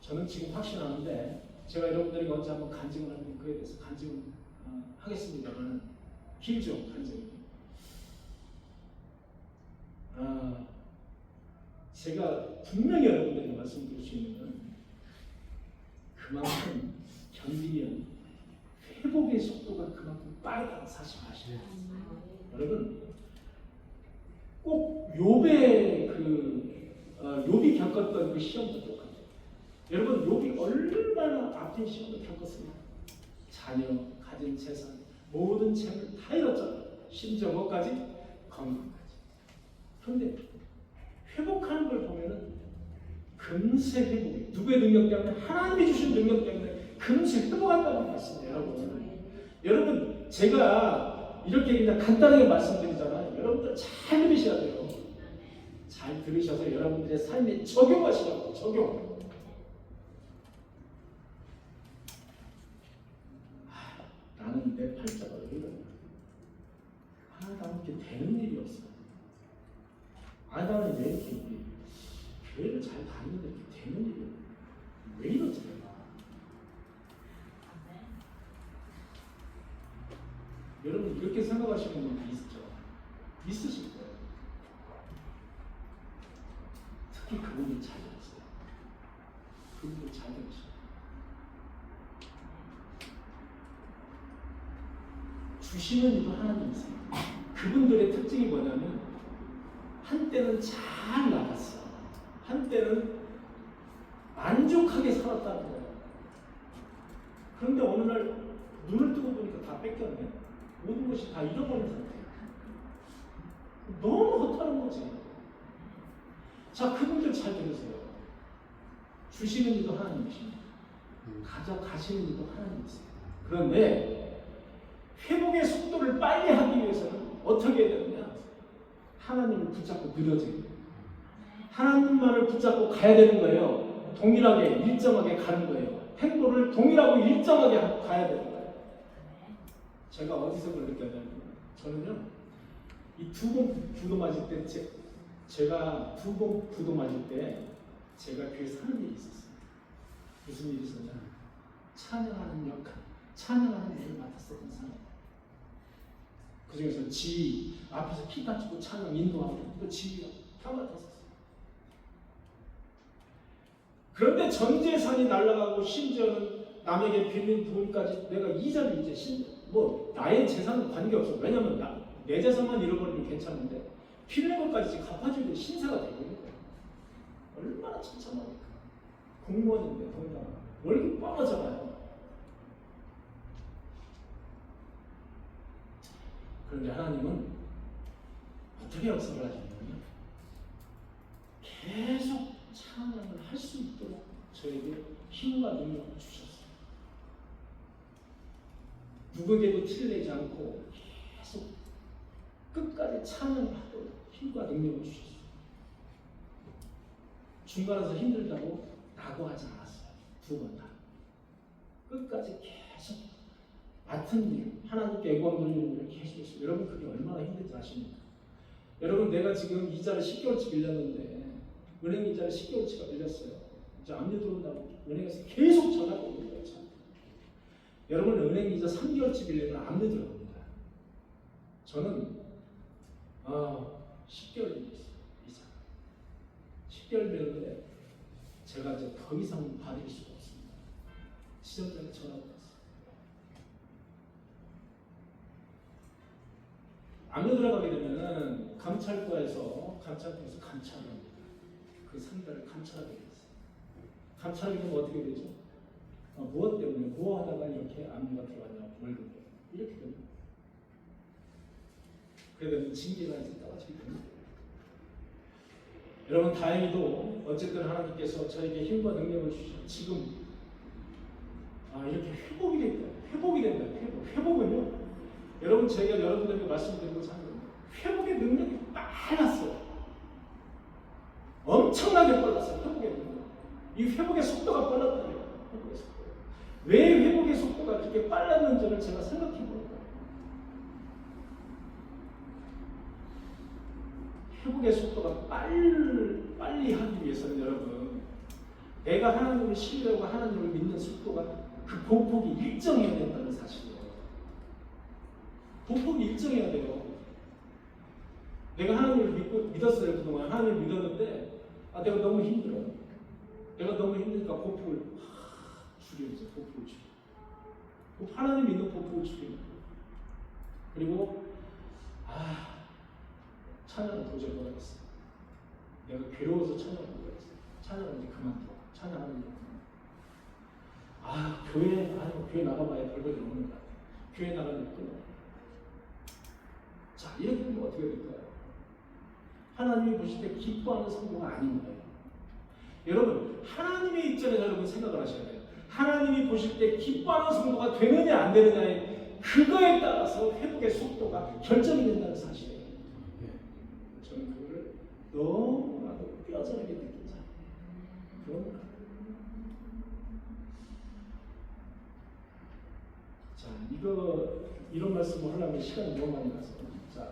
Speaker 1: 저는 지금 확신하는데 제가 여러분들에게 언제 한번 간증을 하면 그에 대해서 간증을 하겠습니다만 길죠 간증이. 제가 분명히 여러분들에게 말씀드릴 수 있는 건 그만큼 견디면 회복의 속도가 그만큼 빠르다는 사실 아시죠? 여러분 꼭 욥의 욥이 겪었던 그 시험도 똑같아요. 여러분 욥이 얼마나 아픈 시험을 겪었습니까? 자녀, 가진 재산, 모든 재물 다 잃었잖아요. 심지어 뭐까지? 건강까지. 그런데 회복하는 걸 보면은 금세 회복이 누구의 능력 때문에? 하나님이 주신 능력 때문에 금세 회복한다는 말씀이에요. 여러분 제가 이렇게 그냥 간단하게 말씀드리잖아요. 여러분들 잘 들으셔야 돼요. 잘 들으셔서 여러분들의 삶에 적용하시라고. 적용. 나는 내 팔자가 왜 이러냐. 나는 이렇게 되는 일이 없어. 나는 왜 이렇게 교회를 잘 다니는데 이렇게 되는 일이 없어. 왜 이러지 내가. 여러분 이렇게 생각하시는 분들 있죠? 있으실 거예요. 특히 그분이 잘 들었어요. 그분들 잘 들으셔요. 주시는 이도 하나님이세요. 그분들의 특징이 뭐냐면 한때는 잘 나갔어. 한때는 만족하게 살았다는 거예요. 그런데 어느 날 눈을 뜨고 보니까 다 뺏겼네. 모든 것이 다 잃어버린 상태예요. 너무 허탈한 거지. 자, 그분들 잘 들으세요. 주시는 이도 하나님이십니다. 가져가시는 이도 하나님 있어요. 그런데 회복의 속도를 빨리 하기 위해서는 어떻게 해야 되느냐? 하나님을 붙잡고 늘어져야 돼요. 하나님만을 붙잡고 가야 되는 거예요. 동일하게 일정하게 가는 거예요. 행보를 동일하고 일정하게 가야 되는 거예요. 제가 어디서 그걸 느꼈냐면 저는요 이 두 번 부도 맞을 때 제가 두 번 부도 맞을 때 제가 교회에서 하는 일이 있었어요. 무슨 일이 있었냐? 찬양하는 역할, 찬양하는 일을 맡았었던 사람. 그 중에서 지휘, 앞에서 키 다치고 찬양 인도하고 또 지휘가 다 맡았었어요. 그런데 전 재산이 날아가고 심지어는 남에게 빌린 돈까지 내가 이자를 이제 나의 재산은 관계없어. 왜냐면 내 재산만 잃어버리면 괜찮은데 빌린 것까지 갚아줘야 돼. 신세가 되고 있는 거야. 얼마나 천천합니까? 공무원인데 돈다 월급 뻔하잖아요. 그런데 하나님은 어떻게 역사를 하시냐면 계속 찬양을 할 수 있도록 저에게 힘과 능력을 주셨어요. 누구에게도 티내지 않고 계속 끝까지 찬양을 하도록 힘과 능력을 주셨어요. 중간에서 힘들다고 낙오하지 않았어요. 두 번 다. 끝까지 계속 맡은 일, 하나님께 영광 돌리는 일을 계속 했어요. 여러분 그게 얼마나 힘든지 아십니까? 여러분 내가 지금 이자를 10개월치 빌렸는데 은행 이자를 10개월치가 빌렸어요. 이제 압류 들어온다고 은행에서 계속 전화가 오는 거예요. 여러분 은행 이자 3개월치 빌리면 압류 들어옵니다. 저는 10개월 빌렸어요. 이자 10개월 빌렸는데 제가 이제 더 이상 받을 수가 없습니다. 시점장에 전화가 왔어요. 압류 들어가게 되면은 감찰과에서 감찰을 합니다. 그 상대를 감찰하게 됐어요. 감찰하게 되면 어떻게 되죠? 무엇 때문에 뭐 하다가 이렇게 압류가 들어가냐 월급에 이렇게 됩니다. 그러면 징계가 이제 떨어지게 됩니다. 여러분 다행히도 어쨌든 하나님께서 저에게 힘과 능력을 주시고 지금 이렇게 회복이 된다. 회복은요. 여러분 제가 여러분들에게 말씀드린 것처럼 회복의 능력이 빨랐어요. 엄청나게 빨랐어요. 회복의 능력. 이 회복의 속도가 빨랐다고요. 회복의 속도. 왜 회복의 속도가 그렇게 빨랐는지를 제가 생각해 보니까 회복의 속도가 빨리 하기 위해서는 여러분 내가 하나님을 신뢰하고 하나님을 믿는 속도가 그 보폭이 일정해야 된다는 사실이에요. 보폭이 일정해야 돼요. 내가 하나님을 믿었어요. 그동안 하나님을 믿었는데 내가 너무 힘들어요. 내가 너무 힘드니까 보폭을 줄여야죠. 보폭을 줄여. 하나님 믿는 보폭을 줄이는 거예요. 그리고 찬양을 도저히 못하겠어. 내가 괴로워서 찬양을 못하겠어. 찬양을 이제 그만둬. 찬양하는 일 교회 나가봐야 별볼일 없는 것 같아. 교회 나가는 일 끊어. 자, 이렇게 되면 어떻게 될까요? 하나님이 보실 때 기뻐하는 성도가 아닌 거예요. 여러분, 하나님의 입장에서 여러분 생각을 하셔야 돼요. 하나님이 보실 때 기뻐하는 성도가 되느냐 안 되느냐에 그거에 따라서 회복의 속도가 결정이 된다는 사실이에요. 저는 그거를 너무나도 뼈저리게 느낀 사람이에요. 그런 거. 자, 이런 말씀을 하려면 시간이 너무 많이 가서. 자,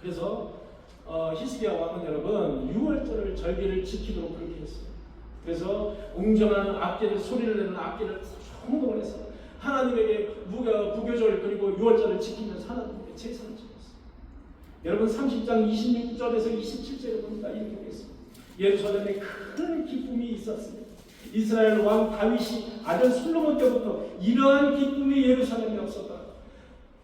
Speaker 1: 그래서 히스기야 왕은 여러분 6월절 절기를 지키도록 그렇게 했어요. 그래서 웅장한 악기를 소리를 내는 악기를 성공을 해서 하나님에게 무교절 그리고 6월절을 지키면서 하나님께 제사를 지켰어요. 여러분 30장 26절에서 27절에 보니까 이렇게 되어 있습니다. 예루살렘에 큰 기쁨이 있었습니다. 이스라엘 왕 다윗이 아들 솔로몬 때부터 이러한 기쁨이 예루살렘에 없었다.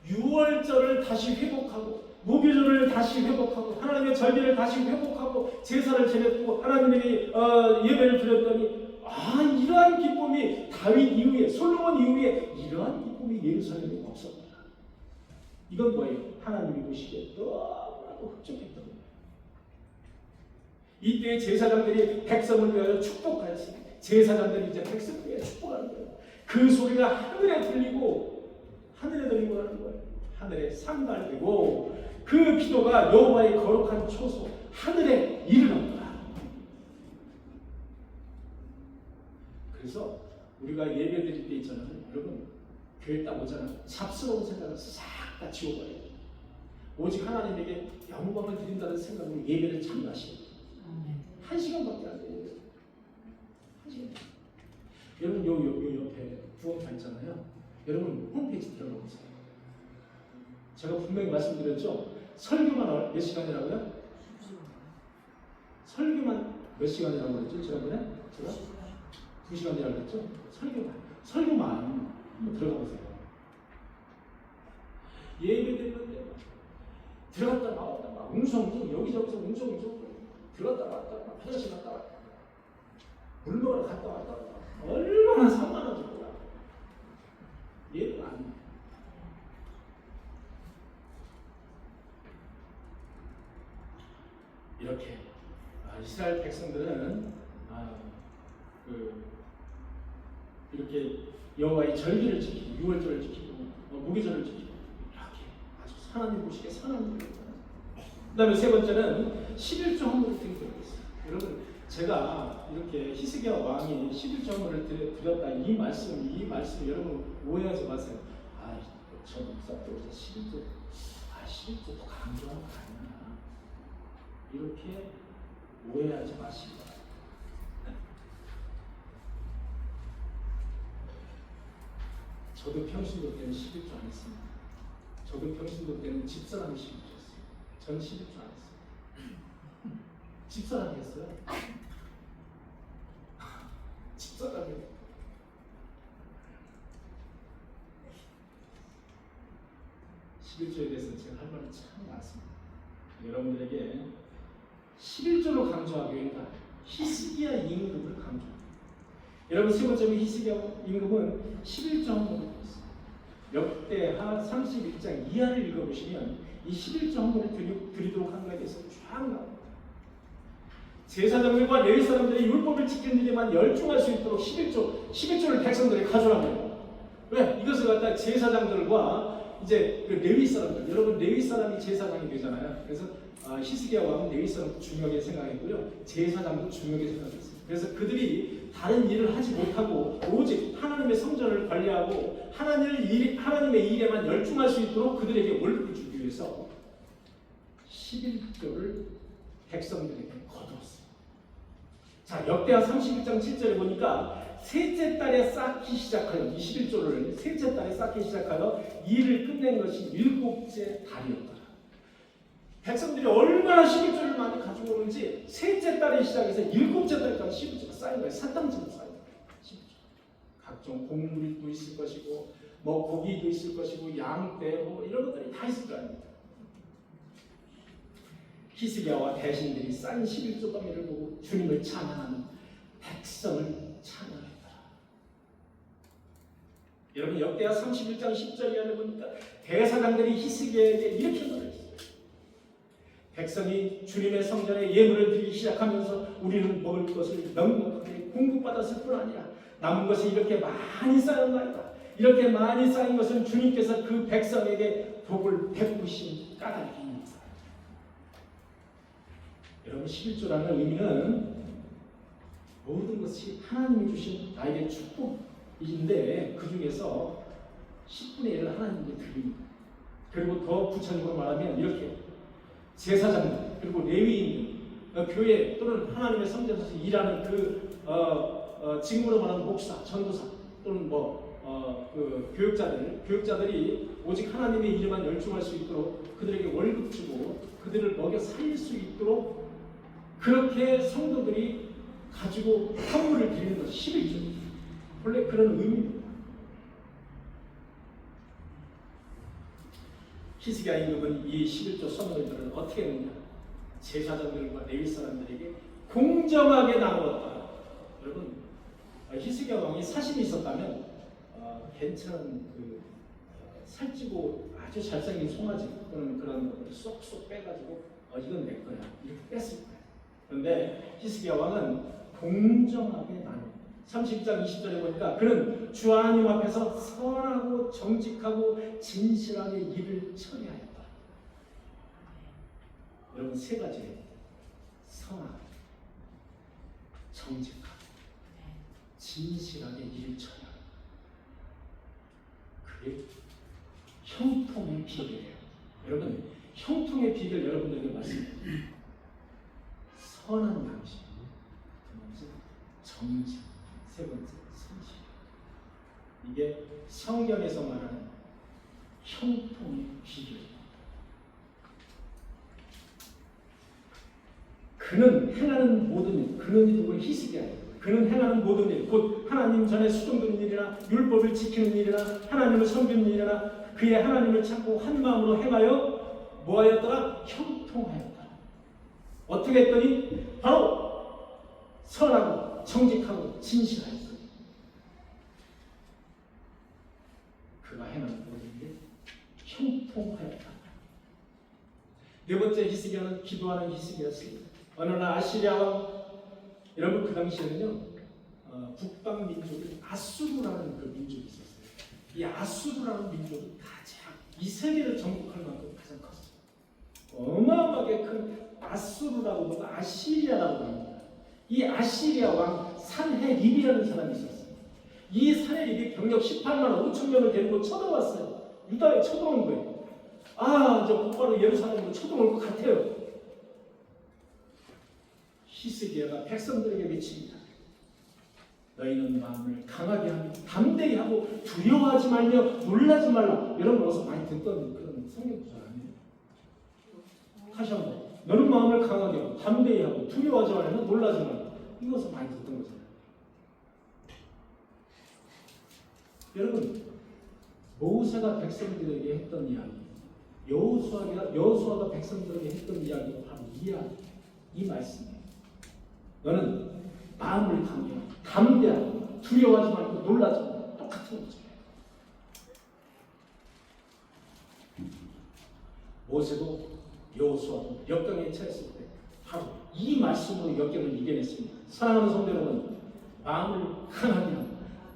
Speaker 1: 6월절을 다시 회복하고 무교절을 다시 회복하고 하나님의 절기를 다시 회복하고 제사를 지냈고 하나님에게 예배를 드렸더니 이러한 기쁨이 다윗 이후에 솔로몬 이후에 이러한 기쁨이 예루살렘에 없었다. 이건 뭐예요? 하나님이 보시기에 너무나도 흡족했던 거예요. 이때 제사장들이 백성을 위하여 축복하였습니다. 제사장들이 이제 백성에게 축복하는 거예요. 그 소리가 하늘에 들리고 하는 거예요. 하늘에 상달되고 그 기도가 여호와의 거룩한 초소 하늘에 이르렀다. 그래서 우리가 예배 드릴 때 있잖아요. 여러분 교회 딱 오잖아요. 잡스러운 생각을 싹 다 지워버려요. 오직 하나님에게 영광을 드린다는 생각으로 예배를 참여하시고 1시간밖에 안 돼요. 1시간. 여러분 요 옆에 구원파 있잖아요. 여러분 홈페이지 들어가 보세요. 제가 분명히 말씀드렸죠. 설교만 몇 시간이라고요? 설교만 몇 시간이라고 그랬죠? 지난번에? 제가 2시간이라고 그랬죠? 설교만 한번 들어가 보세요. 예배 드리는데 들어갔다 나왔다 막 웅성웅성 여기저기서 웅성웅성 들어갔다 나왔다 화장실 갔다 왔다 물 먹으러 갔다 왔다 얼마나 산만하겠구나. 예배가 안 돼. 이렇게 이스라엘 백성들은 이렇게 여호와의 절기를 지키고 유월절을 지키고 무교절을 지키고 이렇게 아주 하나님 보시기에 선한 일을 했잖아요. 그 다음에 세 번째는 11조 헌물을 드리도록 했어요. 여러분 제가 이렇게 히스기야 왕이 11조 헌물을 드렸다 이 말씀 여러분 오해하지 마세요. 저 목사도 11조도 강조하는 거 아니야. 이렇게 오해하지 마시고 저도 평신도 때는 11조 안 했습니다. 저도 평신도 때는 집사람이 11조 했어요. 전 11조 안 했어요. 집사람이 했어요. 집사람이 11조에 대해서 제가 할 말이 참 많습니다. 여러분들에게 11조로 강조하기 위해서 히스기야 임금을 강조합니다. 여러분 세 번째는 히스기야 임금은 11조 헌물을 드렸습니다. 역대하 31장 이하를 읽어보시면 이 11조 헌물을 드리도록 한 것에 대해서 쫙 나옵니다. 제사장들과 레위 사람들이 율법을 지키는 일에만 열중할 수 있도록 11조를 백성들이 가져라고요. 왜? 이것을 갖다 제사장들과 이제 그 레위 사람들, 여러분 레위 사람이 제사장이 되잖아요. 그래서 히스기야 왕은 레위 사람도 중요하게 생각했고요. 제사장도 중요하게 생각했어요. 그래서 그들이 다른 일을 하지 못하고 오직 하나님의 성전을 관리하고 하나님의 일에만 열중할 수 있도록 그들에게 월급을 주기 위해서 11조를 백성들에게 거두었어요. 자, 역대하 31장 7절에 보니까 셋째 달에 쌓기 시작하여 21조를 셋째 달에 쌓기 시작하여 일을 끝낸 것이 7째 달이었더라. 백성들이 얼마나 11조를 많이 가지고 오는지 셋째 달에 시작해서 7째 달까지 11조가 쌓인 거예요. 산땅처럼 쌓인 거예요. 11조. 각종 곡물도 있을 것이고 뭐 고기도 있을 것이고 양떼 뭐 이런 것들이 다 있을 거 아닙니까? 히스기야와 대신들이 쌓인 11조 더미를 보고 주님을 찬양하는 백성을 찬양했더라. 여러분 역대하 31장 10절 이하를 보니까 대사장들이 히스기야에게 이렇게 말했어요. 백성이 주님의 성전에 예물을 드리기 시작하면서 우리는 먹을 것을 넉넉하게 공급받았을 뿐 아니라 남은 것이 이렇게 많이 쌓였나이다. 이렇게 많이 쌓인 것은 주님께서 그 백성에게 복을 베푸신 까닭입니다. 여러분 11조라는 의미는 모든 것이 하나님이 주신 나에게 축복인데 그 중에서 10분의 1을 하나님께 드립니다. 그리고 더 구체적으로 말하면 이렇게 제사장들 그리고 레위인 교회 또는 하나님의 성전에서 일하는 지금으로 말하는 목사, 전도사 또는 그 교육자들이 오직 하나님의 일에만 열중할 수 있도록 그들에게 월급 주고 그들을 먹여 살릴 수 있도록 그렇게 성도들이 가지고 헌물을 드리는 것이 11조. 원래 그런 의미입니다. 히스기야 임금은 이 11조 선물들을 어떻게 했느냐? 제사장들과 레위 사람들에게 공정하게 나누었다. 여러분, 히스기야 왕이 사심이 있었다면 괜찮은 살찌고 아주 잘생긴 송아지 또는 그런 것들을 쏙쏙 빼가지고 이건 내 거야 이렇게 뺐을 거야. 그런데 히스기야 왕은 공정하게 나눕니다. 32장 20절에 보니까 그는 주 하나님 앞에서 선하고 정직하고 진실하게 일을 처리하였다. 여러분 세 가지예요. 선하고 정직하고 진실하게 일을 처리하고 그게 형통의 비결이에요. 여러분 형통의 비결 여러분들에게 말씀드립니다. 선한 양심, 두 번째 정직, 세 번째 성실. 이게 성경에서 말하는 형통의 비결입니다. 그는 행하는 모든 일, 그는 누구를 히스기야예요. 그는 행하는 모든 일, 곧 하나님 전에 수종드는 일이나 율법을 지키는 일이나 하나님을 섬기는 일이나 그의 하나님을 찾고 한 마음으로 행하여 뭐하였더라? 형통하였다. 어떻게 했더니 바로 선하고 정직하고 진실하였다. 그가 행하는 모든 일이 형통하였다. 네 번째 히스기야는 기도하는 히스기야였습니다. 어느 날 아시리아 왕, 여러분 그 당시에는요 북방 민족이 아수르라는 그 민족이 있었어요. 이 아수르라는 민족이 가장 이 세계를 정복할 만큼 가장 컸어요. 어마어마하게 큰 아수르라고 하고 아시리아라고 합니다. 이 아시리아 왕 산헤립이라는 사람이 있었어요. 이 산헤립이 병력 18만 5천 명을 데리고 쳐들어왔어요. 유다에 쳐들어온 거예요. 저 곧바로 예루살렘으로 쳐들어올 것 같아요. 히스기야가 백성들에게 외칩니다. 너희는 마음을 강하게 하며 담대히 하고 두려워하지 말며 놀라지 말라. 여러분 어서 많이 듣던 그런 성경 구절 아니에요? 다시 한번. 너는 마음을 강하게 하고 담대히 하고 두려워하지 말며 놀라지 말라. 이것을 많이 듣던 거잖아요. 여러분 모세가 백성들에게 했던 이야기, 여호수아가 백성들에게 했던 이야기가 바로 이 이야기, 이 말씀이에요. 너는 마음을 강하게 담대하고 두려워하지 말고 놀라지 말고 똑같은 거죠. 모세도 여호수아도 역경에 처했을 때 바로 이 말씀으로 역경을 이겨냈습니다. 사랑하는 성도 여러분, 마음을 강하게 하고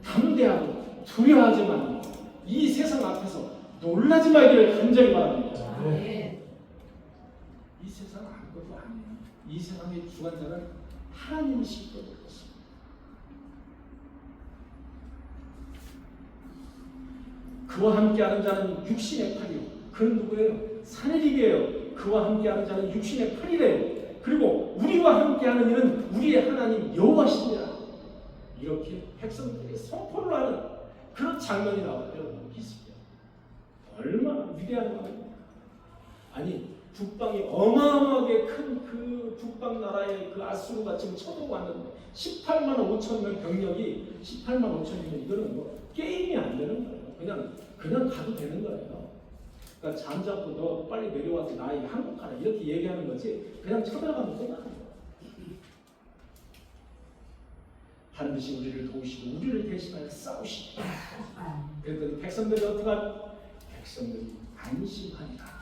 Speaker 1: 담대하고 두려워하지 말고 이 세상 앞에서 놀라지 말기를 간절히 바랍니다. 이 세상 아무것도 아니에요. 이 세상의 주관자는 하나님이실 것입니다. 그와 함께하는 자는 육신의 팔이요. 그는 누구예요? 산헤립이에요. 그와 함께하는 자는 육신의 팔이래요. 그리고 우리와 함께하는 이는 우리의 하나님 여호와시니라. 이렇게 백성들에게 선포를 하는 그런 장면이 나와요. 여러분 히스기야 얼마나 위대한 마음입니까? 아니 북방이 어마어마하게 큰 그 북방 나라의 그 아수르가 지금 쳐들어왔는데 18만 5천 명 병력이 18만 5천 명 이거는 뭐 게임이 안 되는 거예요. 그냥 가도 되는 거예요. 그러니까 잠자고 너 빨리 내려와서 나에게 항복하라 이렇게 얘기하는 거지 그냥 쳐들어가면 끝나는 거예요. 반드시 우리를 도우시고 우리를 대신하여 싸우시고 그랬더니 백성들이 어떻게 할까? 백성들이 안심하리라.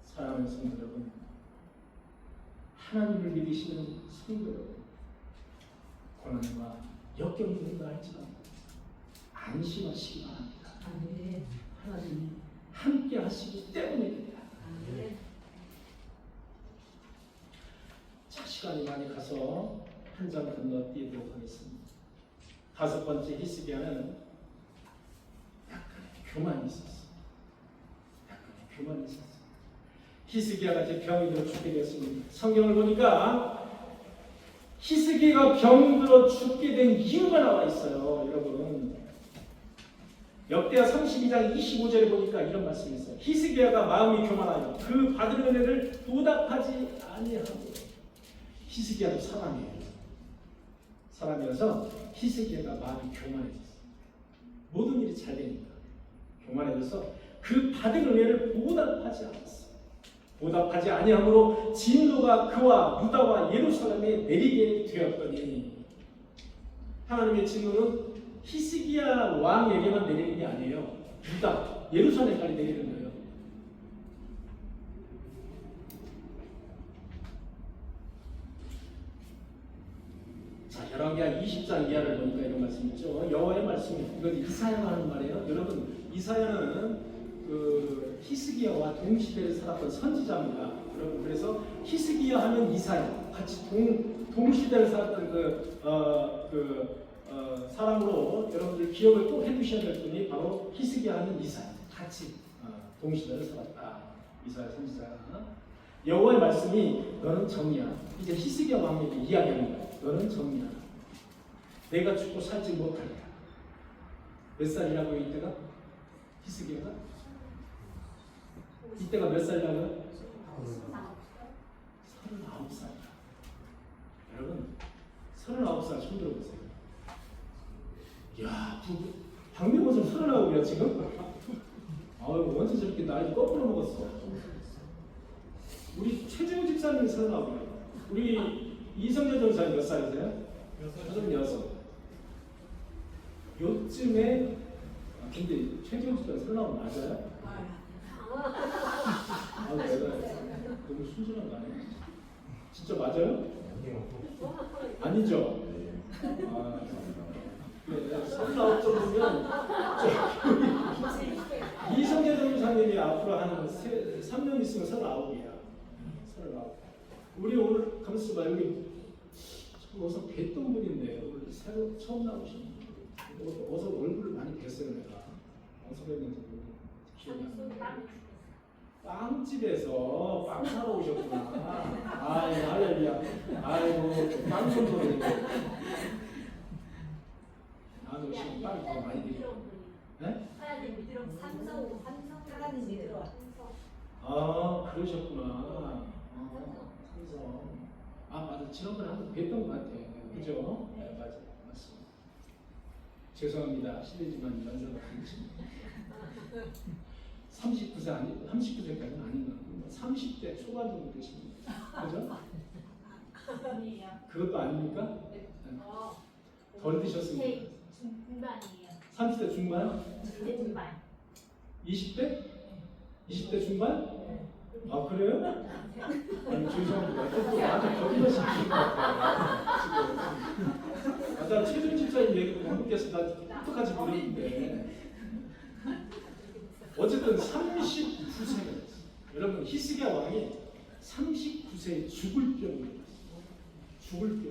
Speaker 1: 사랑하는 성도 여러분, 하나님을 믿으시는 성도 여러분, 고난과 역경이 있는가 할지라도 안심하시기 바랍니다. 하나님이 함께 하시기 때문입니다. 자, 시간이 많이 가서 한 장 건너뛰도록 하겠습니다. 다섯 번째 히스기야는 약간의 교만이 있었어요. 히스기야가 이제 병이 들어 죽게 되었습니다. 성경을 보니까 히스기야가 병 들어 죽게 된 이유가 나와 있어요. 여러분 역대하 32장 25절에 보니까 이런 말씀이 있어요. 히스기야가 마음이 교만하여 그 받은 은혜를 보답하지 아니하고. 히스기야도 사람이어서 히스기야가 마음이 교만해졌어요. 모든 일이 잘 되니까 교만해져서 그 받은 은혜를 보답하지 않았어요. 보답하지 아니함으로 진노가 그와 유다와 예루살렘에 내리게 되었더니 하나님의 진노는 히스기야 왕에게만 내리는 게 아니에요. 유다, 예루살렘까지 내리는 거예요. 자, 열왕기하 20장 이하를 보니까 이런 말씀이 있죠. 여호와의 말씀이 이건 이사야가 하는 말이에요. 여러분, 이사야는 그 히스기야와 동시대에 살았던 선지자입니다. 여러분, 그래서 히스기야 하면 이사야 같이 동시대를 살았던 사람으로 여러분들 기억을 꼭 해두셔야 될 분이 바로 히스기야 하는 이사야, 같이 동시대를 살았다. 이사야 선지자가. 여호와의 말씀이 너는 정이야. 이제 히스기야 왕에게 이야기하는 거야. 너는 정이야. 내가 죽고 살지 못할 거야. 몇 살이라고요 이때가? 히스기야가? 이때가 몇 살이라고요? 39살이야. 여러분 39살 처음 들어보세요. 이야, 박명호는 39이야 지금? 아유, 언제 저렇게 나이 거꾸로 먹었어. 우리 최재우 집사님이 39이야. 우리 이성재 전사님 몇 살이세요? 36. 요쯤에 근데 최재우 집사님 39 맞아요? 내가 너무 순진한 거 아니야? 진짜 맞아요? 아니죠? 네, 39 정도면 이성재 전사님이 앞으로 한 3년 있으면 39이야. 39. 우리 오늘 가만있어 봐. 여기 어서 뵀던 분인데 오늘 새로 처음 나오신 분. 어서 얼굴을 많이 뵀어요 내가. 어서 뵀는지 기억이 안 나. 빵집에서 빵 사러 오셨구나. 아이고, 할렐루야. 아이고, 빵 좀 보내네. 나도 지금 빵 더 많이 드려. 네?
Speaker 2: 하나님 믿으러 삼성 하나님 믿으러
Speaker 1: 아, 그러셨구나. 삼성. 맞아. 지난번에 한번 뵀던 것 같아. 그죠? 네, 맞아. 맞습니다. 죄송합니다. 실례지만 연세가 많으십니다. 39세 39세까지는 아닌 것 같고 30대 초반 정도 되십니다. 그죠?
Speaker 2: 아니에요.
Speaker 1: 그것도 아닙니까? 덜 드셨습니다.
Speaker 2: 중반이에요.
Speaker 1: 30대 중반?
Speaker 2: 20대 중반.
Speaker 1: 20대? 20대 중반? 아, 그래요? 아니, 죄송합니다. 또 나한테 거짓말 시키는 것 같아요. 지금. 나 최준 집사님 얘기 한국에서 나 똑똑하지 모르는데. 어쨌든 39세가 됐어요. 여러분, 히스기야 왕이 39세에 죽을 병이 됐어요. 죽을 병.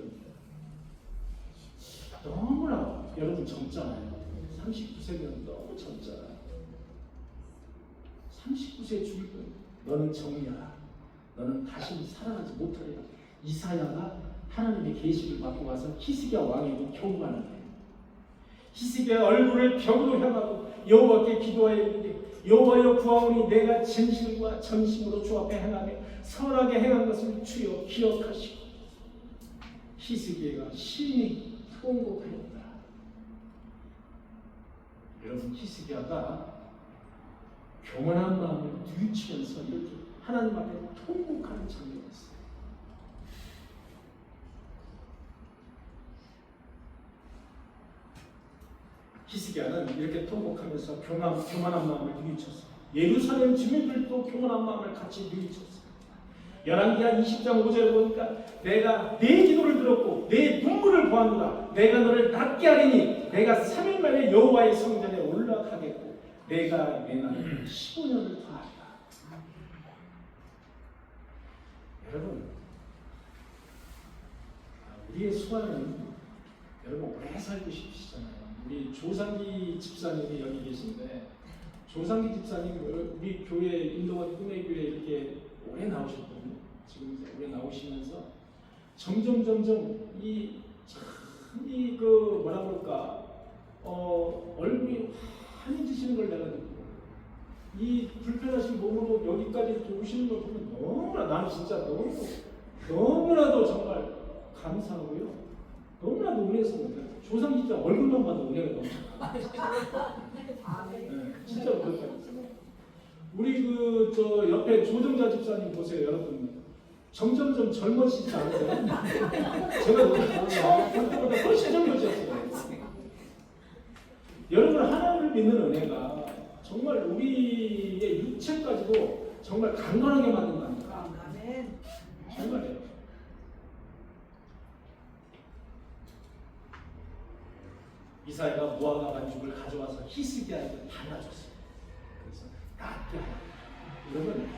Speaker 1: 너무나 여러분 젊잖아요. 39세면 너무 젊잖아요. 39세에 죽을 병. 너는 정이야. 너는 다시 살아나지 못하리라. 이사야가 하나님의 계시를 받고 와서 히스기야 왕에게 경고하는 거예요. 히스기야 얼굴을 벽으로 향하고 여호와께 기도하여 이르되 여호와여 구하오니 내가 진실과 전심으로 주 앞에 행하며 선하게 행한 것을 주여 기억하시고. 히스기야가 심히 통곡하였다. 여러분, 히스기야가 교만한 마음을 뉘우치면서 이렇게 하나님 앞에 통곡하는 장면이 있어요. 히스기야는 이렇게 통곡하면서 교만한 마음을 뉘우쳤어요. 예루살렘 주민들도 교만한 마음을 같이 뉘우쳤어요. 열왕기하 20장 5절을 보니까 내가 네 기도를 들었고 네 눈물을 보았노라. 내가 너를 낫게 하리니 내가 3일 만에 여호와의 성전에 올라가겠고 내가 내 나이를 15년을 더하리라. 여러분, 우리의 소원은 여러분 오래 살고 싶으시잖아요. 우리 조상기 집사님이 여기 계신데, 조상기 집사님 우리 교회 인도원 꿈의 교회 이렇게 오래 나오셨거든요. 지금 이제 오래 나오시면서 점점 뭐라 그럴까 얼굴이 환해지시는 걸 내가 느끼고, 이 불편하신 몸으로 여기까지 이렇게 오시는 걸 보면 너무나 나는 진짜 너무나도 정말 감사하고요. 너무나도 은혜스러워요. 조상 진짜 얼굴만 봐도 은혜가 넘쳐요. 네, 진짜 그렇다고. 우리 저 옆에 조정자 집사님 보세요, 여러분. 점점점 젊어지지 않으세요? 제가 그때보다 훨씬 젊어졌어요. 여러분, 하나님을 믿는 은혜가 정말 우리의 육체까지도 정말 강건하게 만든답니다. 정말요. 이사야가 무화과 반죽을 가져와서 히스기야에게 발라줬어요. 그래서 낫게 하라. 이러면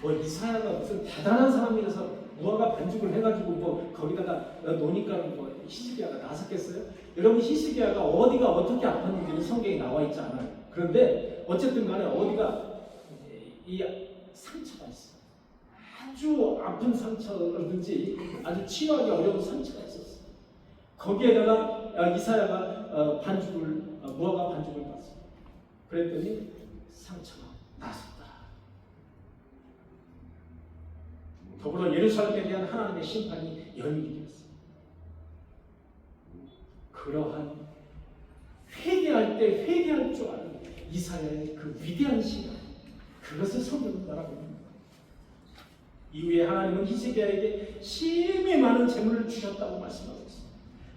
Speaker 1: 뭐 이사야가 무슨 대단한 사람이라서 무화과 반죽을 해가지고 뭐 거기다가 노니까 뭐 히스기야가 나섰겠어요? 여러분 히스기야가 어디가 어떻게 아팠는지는 성경에 나와 있지 않아요. 그런데 어쨌든 간에 어디가 이 상처가 있어요. 아주 아픈 상처라든지 아주 치유하기 어려운 상처가 있었어요. 거기에다가 이사야가 무화과 반죽을 봤어요. 그랬더니 상처가 나섰다. 더불어 예루살렘에 대한 하나님의 심판이 연기되었어요. 그러한 회개할 때 회개할 줄 아는 이사야의 그 위대한 시간, 그것을 성경은 말하고 있는 거예요. 이후에 하나님은 히스기야에게 심히 많은 재물을 주셨다고 말씀하고 있습니다.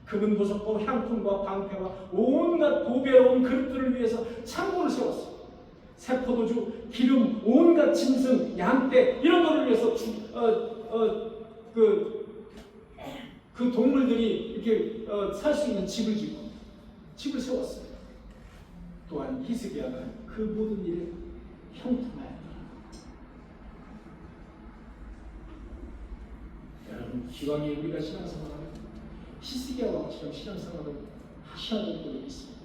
Speaker 1: 금은 보석과 향품과 방패와 온갖 보배로운 그릇들을 위해서 창고를 세웠어요. 새 포도주, 기름, 온갖 짐승, 양떼 이런 것을 위해서 그 동물들이 이렇게 살 수 있는 집을 짓고 집을 세웠어요. 또한 히스기야가 그 모든 일에 형통하였다. 여러분 기왕에 우리가 신앙생활을 히스기야 왕처럼 신앙생활을 하셔야 될 것이 있습니다.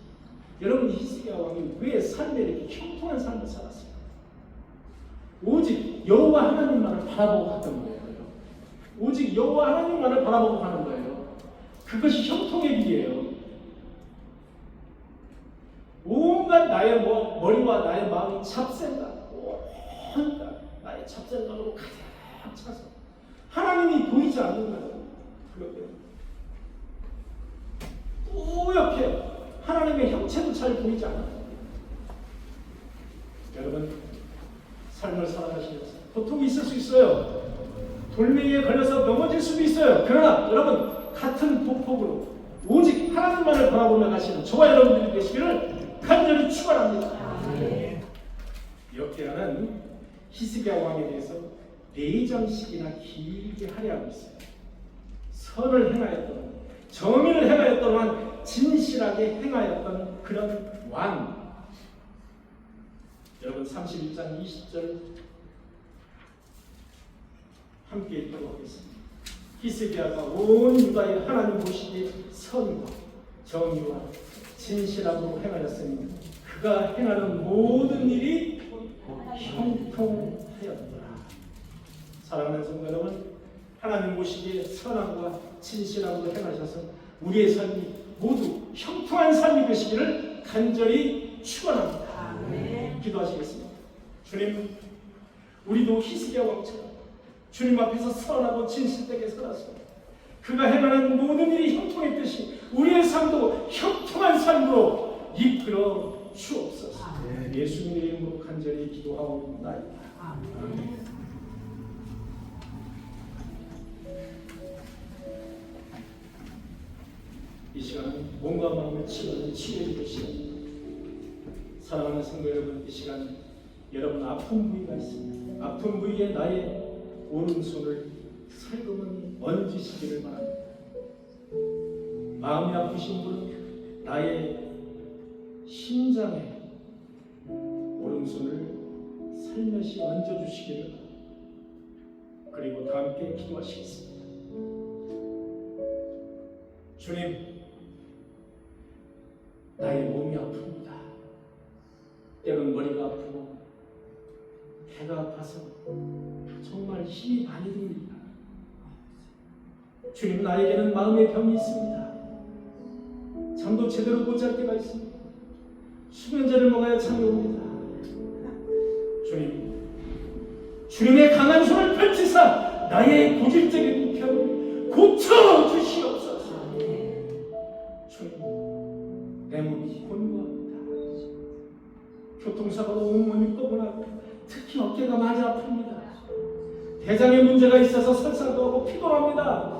Speaker 1: 여러분 히스기야 왕이 왜 삶에 이렇게 형통한 삶을 살았어요? 오직 여호와 하나님만을 바라보고 갔던 거예요. 오직 여호와 하나님만을 바라보고 가는 거예요. 그것이 형통의 길이에요. 온갖 나의 머리와 나의 마음이 잡생각, 온갖 나의 잡생각으로 가득 차서 하나님이 보이지 않는 거예요. 그런데 뿌옇게 하나님의 형체도 잘 보이지 않아요. 여러분 삶을 살아가시면서 고통이 있을 수 있어요. 돌멩이에 걸려서 넘어질 수도 있어요. 그러나 여러분 같은 보폭으로 오직 하나님만을 바라보며 가시는 저와 여러분들이 되시기를 간절히 축원합니다. 여기에는 히스기야 왕에 대해서 4장씩이나 길게 할애하고 있어요. 선을 행하였던, 정의를 행하였던 왕, 진실하게 행하였던 그런 왕. 여러분 31장 20절 함께 읽도록 하겠습니다. 히스기야가 온 유다의 하나님 보시기에 선과 정의와 진실함으로 행하였으니 그가 행하는 모든 일이 형통하였더라. 사랑하는 성도 여러분, 하나님 보시기에 선함과 진실함으로 행하셔서 우리의 삶이 모두 형통한 삶이 되시기를 간절히 축원합니다. 기도하시겠습니다. 주님, 우리도 히스기야 왕처럼 주님 앞에서 선하고 진실되게 살아서 그가 행하는 모든 일이 형통했듯이 우리의 삶도 형통한 삶으로 이끌어 주옵소서. 예수님의 이름으로 간절히 기도하옵나이다. 아멘. 이 시간은 몸과 마음을 치유하는 치유의 시간입니다. 사랑하는 성도 여러분, 이 시간 여러분 아픈 부위가 있습니다. 아픈 부위에 나의 오른손을 살금은 얹으시기를 바랍니다. 마음이 아프신 분은 나의 심장에 오른손을 살며시 얹어주시기를 바랍니다. 그리고 다 함께 기도하시겠습니다. 주님, 나의 몸이 아픕니다. 때론 머리가 아프고 배가 아파서 정말 힘이 많이 듭니다. 주님, 나에게는 마음의 병이 있습니다. 잠도 제대로 못 잘 때가 있습니다. 수면제를 먹어야 잠이 옵니다. 주님, 주님의 강한 손을 펼치사 나의 고질적인 병을 고쳐주시옵소서. 주님, 내 몸이 곤고합니다. 교통사고로 온몸이 뻐근하고 특히 어깨가 많이 아픕니다. 대장에 문제가 있어서 설사도 하고 피곤합니다.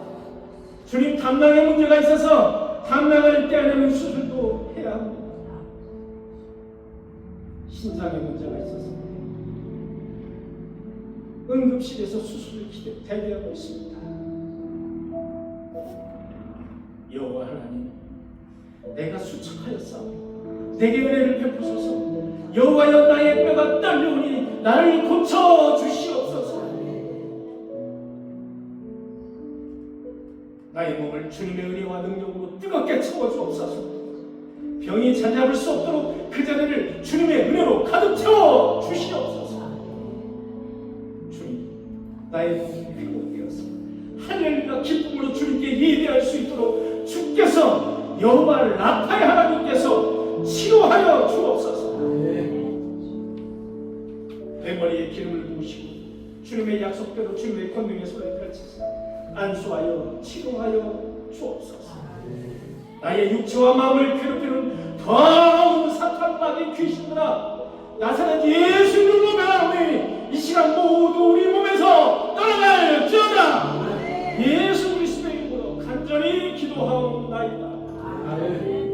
Speaker 1: 주님, 담낭에 문제가 있어서 담낭을 떼어내는 수술도 해야 합니다. 신장에 문제가 있어서 응급실에서 수술을 대기하고 있습니다. 여호와 하나님, 내가 수척하였사오니 내게 은혜를 베푸소서. 여호와여 나의 뼈가 떨려오니 나를 고쳐 주시옵소서. 나의 몸을 주님의 은혜와 능력으로 뜨겁게 채워주옵소서. 병이 잔잡을 수 없도록 그 자리를 주님의 은혜로 가득 채워 주시옵소서. 주님, 나의 몸이 회복되었습니다. 할렐루야 기쁨으로 주님께 예배할 수 있도록 주께서 여호와 라파의 하나님께서 치료하여 주옵소서. 내 머리에 기름을 부으시고 주님의 약속대로 주님의 권능의 손을 펼치사 안수하여 치료하여 주옵소서. 나의 육체와 마음을 괴롭히는 더러운 사탄 마귀 귀신들아, 나사렛 예수 이름으로 명하노니 이 시간 모두 우리 몸에서 떠나갈지어다. 예수 그리스도의 이름으로 간절히 기도하옵나이다. 아멘.